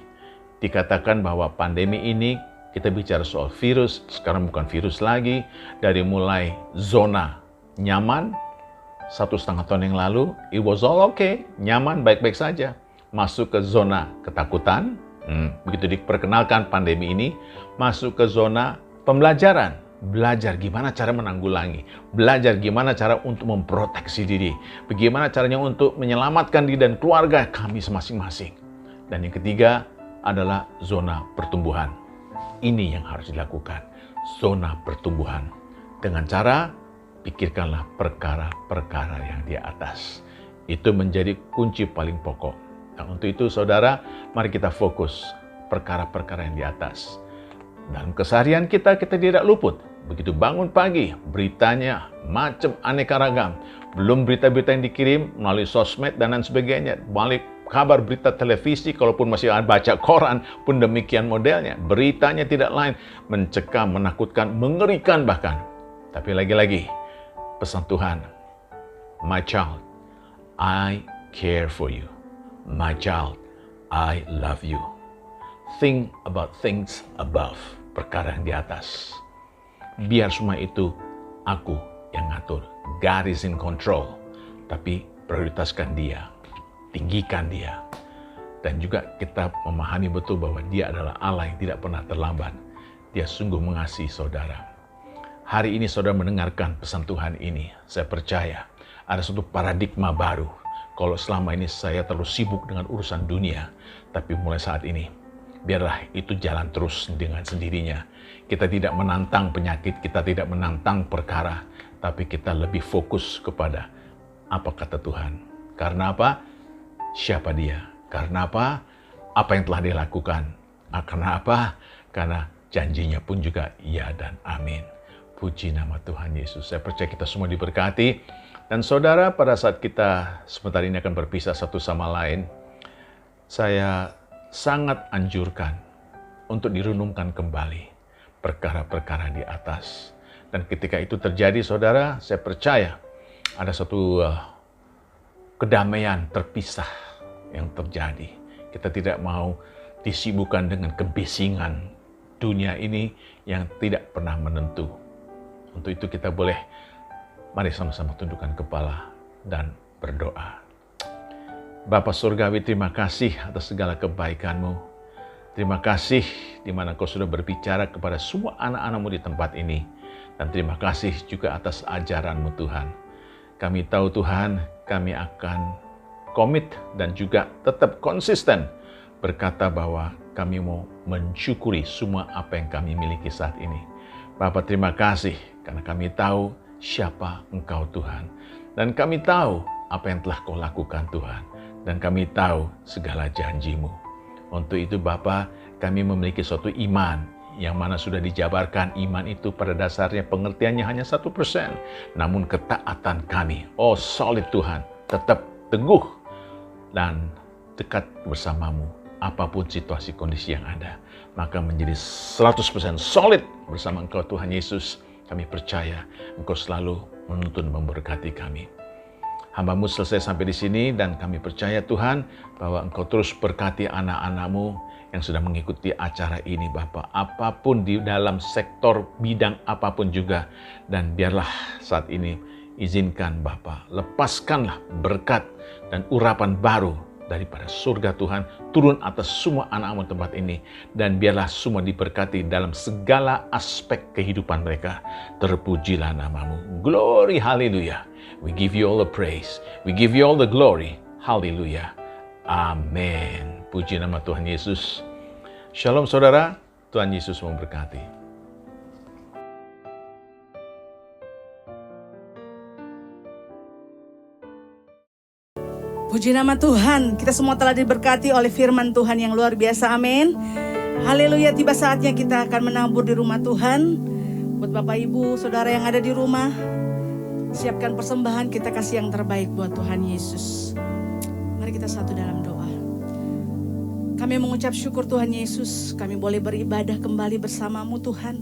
S4: dikatakan bahwa pandemi ini, kita bicara soal virus, sekarang bukan virus lagi, dari mulai zona nyaman, 1,5 tahun yang lalu, it was all okay, nyaman, baik-baik saja. Masuk ke zona ketakutan, begitu diperkenalkan pandemi ini, masuk ke zona pembelajaran. Belajar gimana cara menanggulangi, belajar gimana cara untuk memproteksi diri, bagaimana caranya untuk menyelamatkan diri dan keluarga kami masing-masing. Dan yang ketiga adalah zona pertumbuhan. Ini yang harus dilakukan, zona pertumbuhan. Dengan cara, pikirkanlah perkara-perkara yang di atas. Itu menjadi kunci paling pokok. Dan untuk itu saudara, mari kita fokus perkara-perkara yang di atas. Dalam keseharian kita tidak luput. Begitu bangun pagi, beritanya macam aneka ragam. Belum berita-berita yang dikirim melalui sosmed dan lain sebagainya. Balik kabar berita televisi, kalaupun masih baca koran pun demikian modelnya. Beritanya tidak lain, mencekam, menakutkan, mengerikan bahkan. Tapi lagi-lagi, pesan Tuhan, my child, I care for you. My child, I love you. Think about things above, perkara yang di atas. Biar semua itu aku yang ngatur. God is in control. Tapi prioritaskan dia. Tinggikan dia. Dan juga kita memahami betul bahwa dia adalah Allah yang tidak pernah terlambat. Dia sungguh mengasihi saudara. Hari ini saudara mendengarkan pesan Tuhan ini. Saya percaya ada satu paradigma baru. Kalau selama ini saya terlalu sibuk dengan urusan dunia. Tapi mulai saat ini, biarlah itu jalan terus dengan sendirinya. Kita tidak menantang penyakit, kita tidak menantang perkara, tapi kita lebih fokus kepada apa kata Tuhan. Karena apa? Siapa dia? Karena apa? Apa yang telah dia lakukan? Karena apa? Karena janjinya pun juga ya dan amin. Puji nama Tuhan Yesus. Saya percaya kita semua diberkati. Dan saudara, pada saat kita sebentar ini akan berpisah satu sama lain, saya sangat anjurkan untuk direnungkan kembali perkara-perkara di atas. Dan ketika itu terjadi, saudara, saya percaya ada satu kedamaian terpisah yang terjadi. Kita tidak mau disibukkan dengan kebisingan dunia ini yang tidak pernah menentu. Untuk itu kita boleh, mari sama-sama tundukkan kepala dan berdoa. Bapa Surgawi, terima kasih atas segala kebaikan-Mu. Terima kasih di mana Kau sudah berbicara kepada semua anak-anak-Mu di tempat ini. Dan terima kasih juga atas ajaran-Mu Tuhan. Kami tahu Tuhan, kami akan komit dan juga tetap konsisten berkata bahwa kami mau mensyukuri semua apa yang kami miliki saat ini. Bapa, terima kasih karena kami tahu siapa Engkau Tuhan. Dan kami tahu apa yang telah Kau lakukan Tuhan. Dan kami tahu segala janji-Mu. Untuk itu Bapa, kami memiliki suatu iman yang mana sudah dijabarkan iman itu pada dasarnya pengertiannya hanya 1%. Namun ketaatan kami, oh solid Tuhan, tetap teguh dan dekat bersamamu, apapun situasi kondisi yang ada. Maka menjadi 100% solid bersama Engkau Tuhan Yesus. Kami percaya Engkau selalu menuntun memberkati kami. Hamba-Mu selesai sampai di sini dan kami percaya Tuhan bahwa Engkau terus berkati anak-anak-Mu yang sudah mengikuti acara ini Bapa. Apapun di dalam sektor bidang apapun juga. Dan biarlah saat ini izinkan Bapa, lepaskanlah berkat dan urapan baru daripada surga Tuhan turun atas semua anak-Mu tempat ini, dan biarlah semua diberkati dalam segala aspek kehidupan mereka. Terpujilah nama-Mu. Glory, haleluya. We give you all the praise. We give you all the glory. Haleluya. Amin. Puji nama Tuhan Yesus. Shalom saudara, Tuhan Yesus memberkati.
S3: Puji nama Tuhan, kita semua telah diberkati oleh firman Tuhan yang luar biasa, amin. Haleluya, tiba saatnya kita akan menabur di rumah Tuhan. Buat Bapak Ibu, Saudara yang ada di rumah, siapkan persembahan, kita kasih yang terbaik buat Tuhan Yesus. Mari kita satu dalam doa. Kami mengucap syukur Tuhan Yesus, kami boleh beribadah kembali bersama-Mu Tuhan.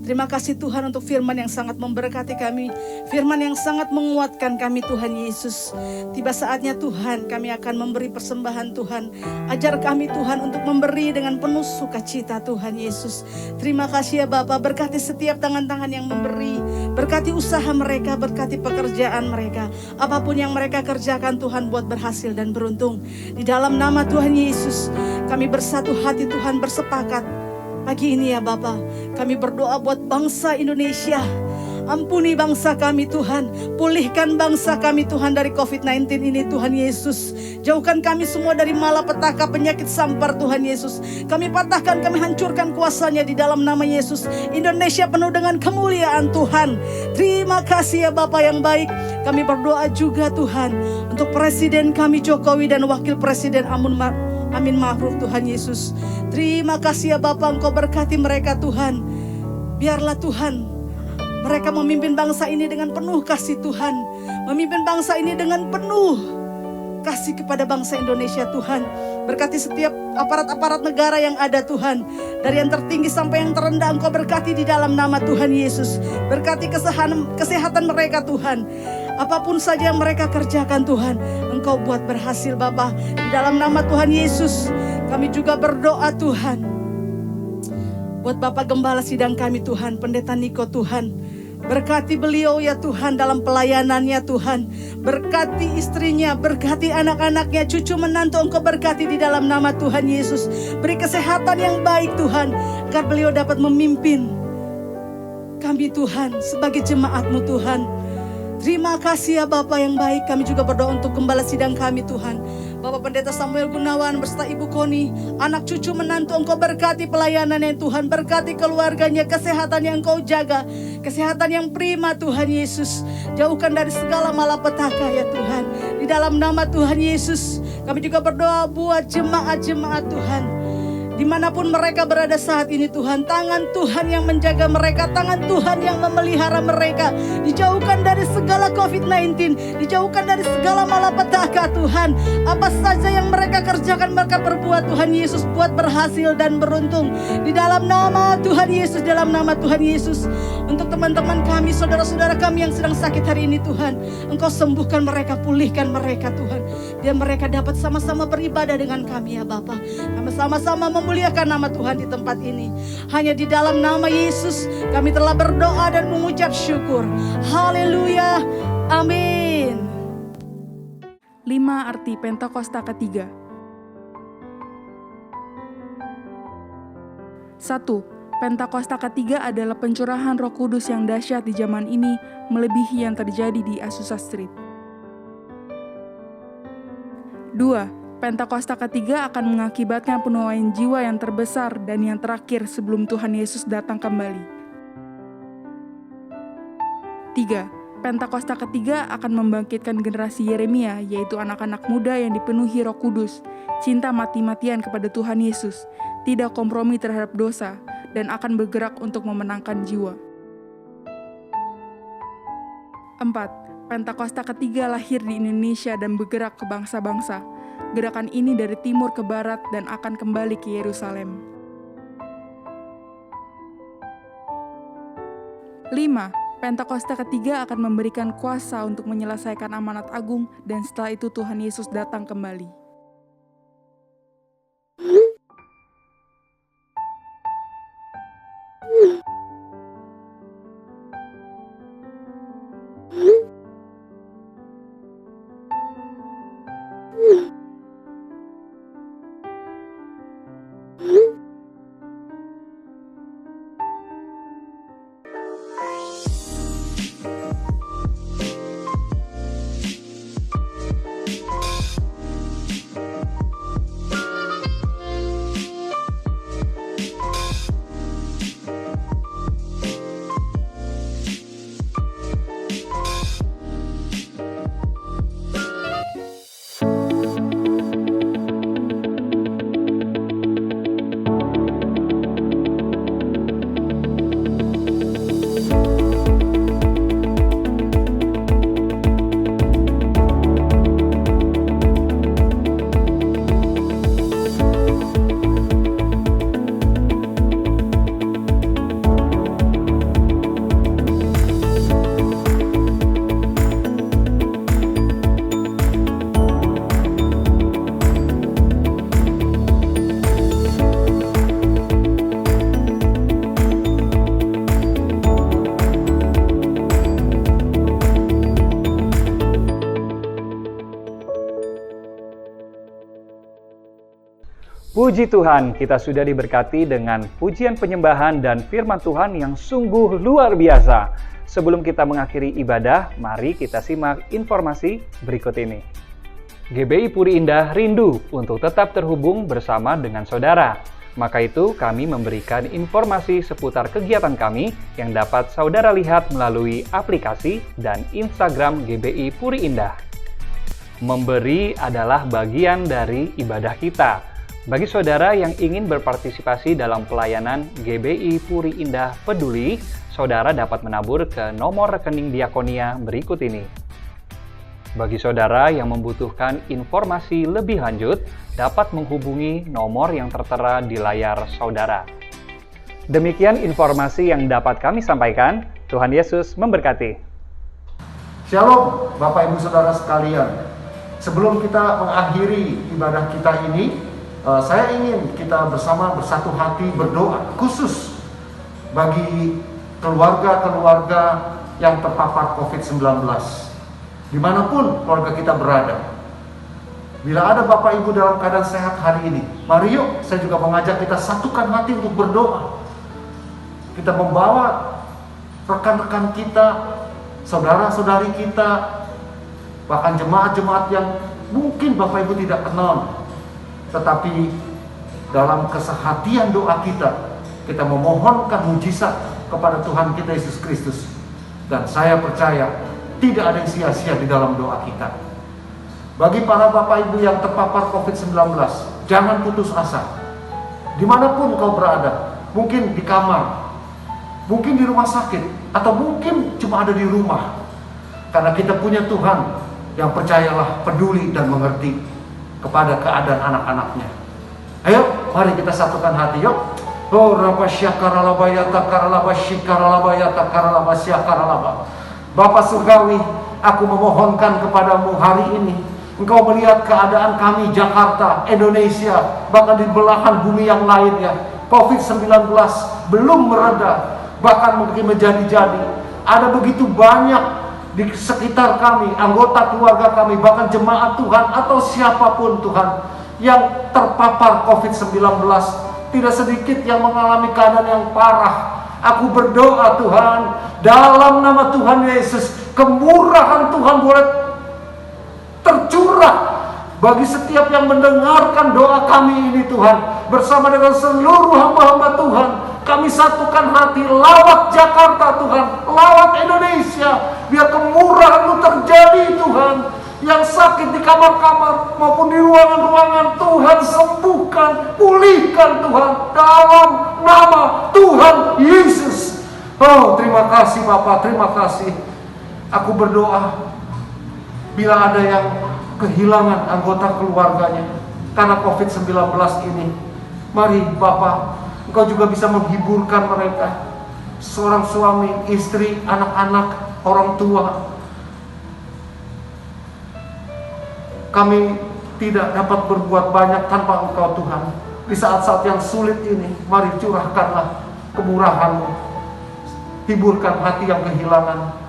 S3: Terima kasih Tuhan untuk firman yang sangat memberkati kami, firman yang sangat menguatkan kami Tuhan Yesus. Tiba saatnya Tuhan, kami akan memberi persembahan Tuhan. Ajar kami Tuhan untuk memberi dengan penuh sukacita Tuhan Yesus. Terima kasih ya Bapa, berkati setiap tangan-tangan yang memberi, berkati usaha mereka, berkati pekerjaan mereka. Apapun yang mereka kerjakan Tuhan buat berhasil dan beruntung. Di dalam nama Tuhan Yesus, kami bersatu hati Tuhan, bersepakat pagi ini ya Bapa, kami berdoa buat bangsa Indonesia. Ampuni bangsa kami Tuhan, pulihkan bangsa kami Tuhan dari COVID-19 ini Tuhan Yesus. Jauhkan kami semua dari malapetaka, penyakit sampar Tuhan Yesus. Kami patahkan, kami hancurkan kuasanya di dalam nama Yesus. Indonesia penuh dengan kemuliaan Tuhan. Terima kasih ya Bapa yang baik. Kami berdoa juga Tuhan untuk Presiden kami Jokowi dan Wakil Presiden Amin Ma'ruf Tuhan Yesus. Terima kasih ya Bapa, Engkau berkati mereka Tuhan. Biarlah Tuhan mereka memimpin bangsa ini dengan penuh kasih Tuhan. Memimpin bangsa ini dengan penuh kasih kepada bangsa Indonesia Tuhan. Berkati setiap aparat-aparat negara yang ada Tuhan. Dari yang tertinggi sampai yang terendah Engkau berkati di dalam nama Tuhan Yesus. Berkati kesehatan mereka Tuhan. Apapun saja yang mereka kerjakan Tuhan, Engkau buat berhasil Bapa. Di dalam nama Tuhan Yesus kami juga berdoa Tuhan. Buat Bapak Gembala sidang kami Tuhan, Pendeta Niko Tuhan. Berkati beliau ya Tuhan dalam pelayanannya Tuhan. Berkati istrinya, berkati anak-anaknya, cucu menantu Engkau berkati di dalam nama Tuhan Yesus. Beri kesehatan yang baik Tuhan, agar beliau dapat memimpin kami Tuhan sebagai jemaat-Mu Tuhan. Terima kasih ya Bapa yang baik. Kami juga berdoa untuk Gembala sidang kami Tuhan, Bapak Pendeta Samuel Gunawan beserta Ibu Koni, anak cucu menantu Engkau berkati pelayanannya Tuhan, berkati keluarganya, kesehatan yang Engkau jaga, kesehatan yang prima Tuhan Yesus. Jauhkan dari segala malapetaka ya Tuhan. Di dalam nama Tuhan Yesus kami juga berdoa buat jemaat-jemaat Tuhan, dimanapun mereka berada saat ini Tuhan. Tangan Tuhan yang menjaga mereka, tangan Tuhan yang memelihara mereka. Dijauhkan dari segala COVID-19, dijauhkan dari segala malapetaka Tuhan. Apa saja yang mereka kerjakan, mereka perbuat Tuhan Yesus, buat berhasil dan beruntung. Di dalam nama Tuhan Yesus, dalam nama Tuhan Yesus. Untuk teman-teman kami, saudara-saudara kami yang sedang sakit hari ini Tuhan, Engkau sembuhkan mereka, pulihkan mereka Tuhan. Biar mereka dapat sama-sama beribadah dengan kami ya Bapa. Kami sama-sama memuliakan nama Tuhan di tempat ini. Hanya di dalam nama Yesus kami telah berdoa dan mengucap syukur. Haleluya. Amin.
S5: 5 arti Pentakosta ketiga. 1. Pentakosta ketiga adalah pencurahan Roh Kudus yang dahsyat di zaman ini, melebihi yang terjadi di Azusa Street. 2. Pentakosta ketiga akan mengakibatkan penuaian jiwa yang terbesar dan yang terakhir sebelum Tuhan Yesus datang kembali. 3. Pentakosta ketiga akan membangkitkan generasi Yeremia, yaitu anak-anak muda yang dipenuhi Roh Kudus, cinta mati-matian kepada Tuhan Yesus, tidak kompromi terhadap dosa, dan akan bergerak untuk memenangkan jiwa. 4. Pentakosta ketiga lahir di Indonesia dan bergerak ke bangsa-bangsa. Gerakan ini dari timur ke barat dan akan kembali ke Yerusalem. 5. Pentakosta ketiga akan memberikan kuasa untuk menyelesaikan amanat agung dan setelah itu Tuhan Yesus datang kembali.
S1: Puji Tuhan, kita sudah diberkati dengan pujian penyembahan dan firman Tuhan yang sungguh luar biasa. Sebelum kita mengakhiri ibadah, mari kita simak informasi berikut ini. GBI Puri Indah rindu untuk tetap terhubung bersama dengan saudara. Maka itu kami memberikan informasi seputar kegiatan kami yang dapat saudara lihat melalui aplikasi dan Instagram GBI Puri Indah. Memberi adalah bagian dari ibadah kita. Bagi saudara yang ingin berpartisipasi dalam pelayanan GBI Puri Indah Peduli, saudara dapat menabur ke nomor rekening diakonia berikut ini. Bagi saudara yang membutuhkan informasi lebih lanjut, dapat menghubungi nomor yang tertera di layar saudara. Demikian informasi yang dapat kami sampaikan. Tuhan Yesus memberkati.
S6: Shalom Bapak Ibu Saudara sekalian. Sebelum kita mengakhiri ibadah kita ini, saya ingin kita bersama bersatu hati berdoa khusus bagi keluarga-keluarga yang terpapar COVID-19. Dimanapun keluarga kita berada. Bila ada Bapak Ibu dalam keadaan sehat hari ini, mari yuk saya juga mengajak kita satukan hati untuk berdoa. Kita membawa rekan-rekan kita, saudara-saudari kita, bahkan jemaat-jemaat yang mungkin Bapak Ibu tidak kenal. Tetapi dalam kesehatian doa kita memohonkan mujizat kepada Tuhan kita Yesus Kristus. Dan saya percaya tidak ada yang sia-sia di dalam doa kita. Bagi para Bapak Ibu yang terpapar COVID-19, jangan putus asa. Dimanapun kau berada, mungkin di kamar, mungkin di rumah sakit, atau mungkin cuma ada di rumah. Karena kita punya Tuhan yang percayalah peduli dan mengerti kepada keadaan anak-anaknya. Ayo, mari kita satukan hati, yuk. Oh, rabasyakaralabayata karalabasyikaralayata karalabasyakaralaba. Bapak Surgawi, aku memohonkan kepadamu hari ini, Engkau melihat keadaan kami Jakarta, Indonesia, bahkan di belahan bumi yang lainnya. COVID-19 belum mereda, bahkan mungkin menjadi-jadi. Ada begitu banyak di sekitar kami, anggota keluarga kami, bahkan jemaat Tuhan atau siapapun Tuhan yang terpapar COVID-19. Tidak sedikit yang mengalami keadaan yang parah. Aku berdoa Tuhan, dalam nama Tuhan Yesus, kemurahan Tuhan boleh tercurah bagi setiap yang mendengarkan doa kami ini Tuhan. Bersama dengan seluruh hamba-hamba Tuhan, kami satukan hati, lawat Jakarta Tuhan, lawat Indonesia. Biar kemurahan-Mu terjadi Tuhan. Yang sakit di kamar-kamar maupun di ruangan-ruangan, Tuhan sembuhkan, pulihkan Tuhan, dalam nama Tuhan Yesus. Oh, terima kasih Bapak, terima kasih. Aku berdoa Bila ada yang kehilangan anggota keluarganya karena COVID-19 ini, mari Bapa, Engkau juga bisa menghiburkan mereka. Seorang suami, istri, anak-anak, orang tua. Kami tidak dapat berbuat banyak tanpa Engkau Tuhan. Di saat-saat yang sulit ini, mari curahkanlah kemurahan-Mu. Hiburkan hati yang kehilangan.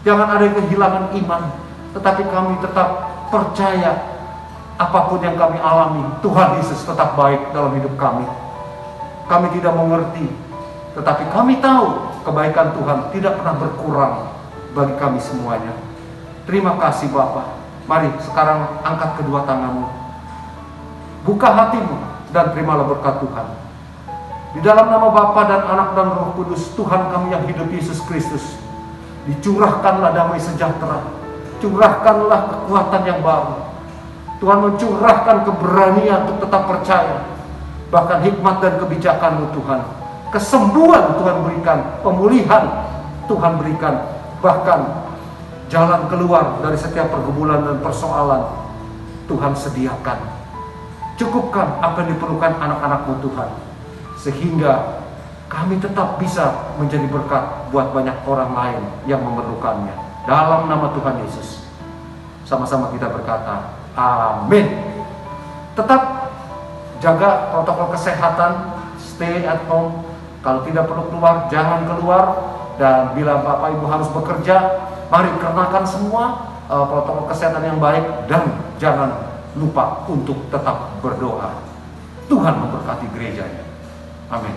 S6: Jangan ada yang kehilangan iman, tetapi kami tetap percaya apapun yang kami alami, Tuhan Yesus tetap baik dalam hidup kami. Kami tidak mengerti, tetapi kami tahu kebaikan Tuhan tidak pernah berkurang bagi kami semuanya. Terima kasih Bapa. Mari sekarang angkat kedua tanganmu, buka hatimu dan terimalah berkat Tuhan. Di dalam nama Bapa dan Anak dan Roh Kudus, Tuhan kami yang hidup, Yesus Kristus, dicurahkanlah damai sejahtera, curahkanlah kekuatan yang baru. Tuhan mencurahkan keberanian untuk tetap percaya, bahkan hikmat dan kebijakan-Mu Tuhan. Kesembuhan Tuhan berikan, pemulihan Tuhan berikan, bahkan jalan keluar dari setiap pergumulan dan persoalan Tuhan sediakan. Cukupkan apa yang diperlukan anak-anak-Mu Tuhan, sehingga kami tetap bisa menjadi berkat buat banyak orang lain yang memerlukannya. Dalam nama Tuhan Yesus, sama-sama kita berkata, amin. Tetap jaga protokol kesehatan, stay at home. Kalau tidak perlu keluar, jangan keluar. Dan bila Bapak Ibu harus bekerja, mari kenakan semua protokol kesehatan yang baik. Dan jangan lupa untuk tetap berdoa. Tuhan memberkati gerejanya. Amin.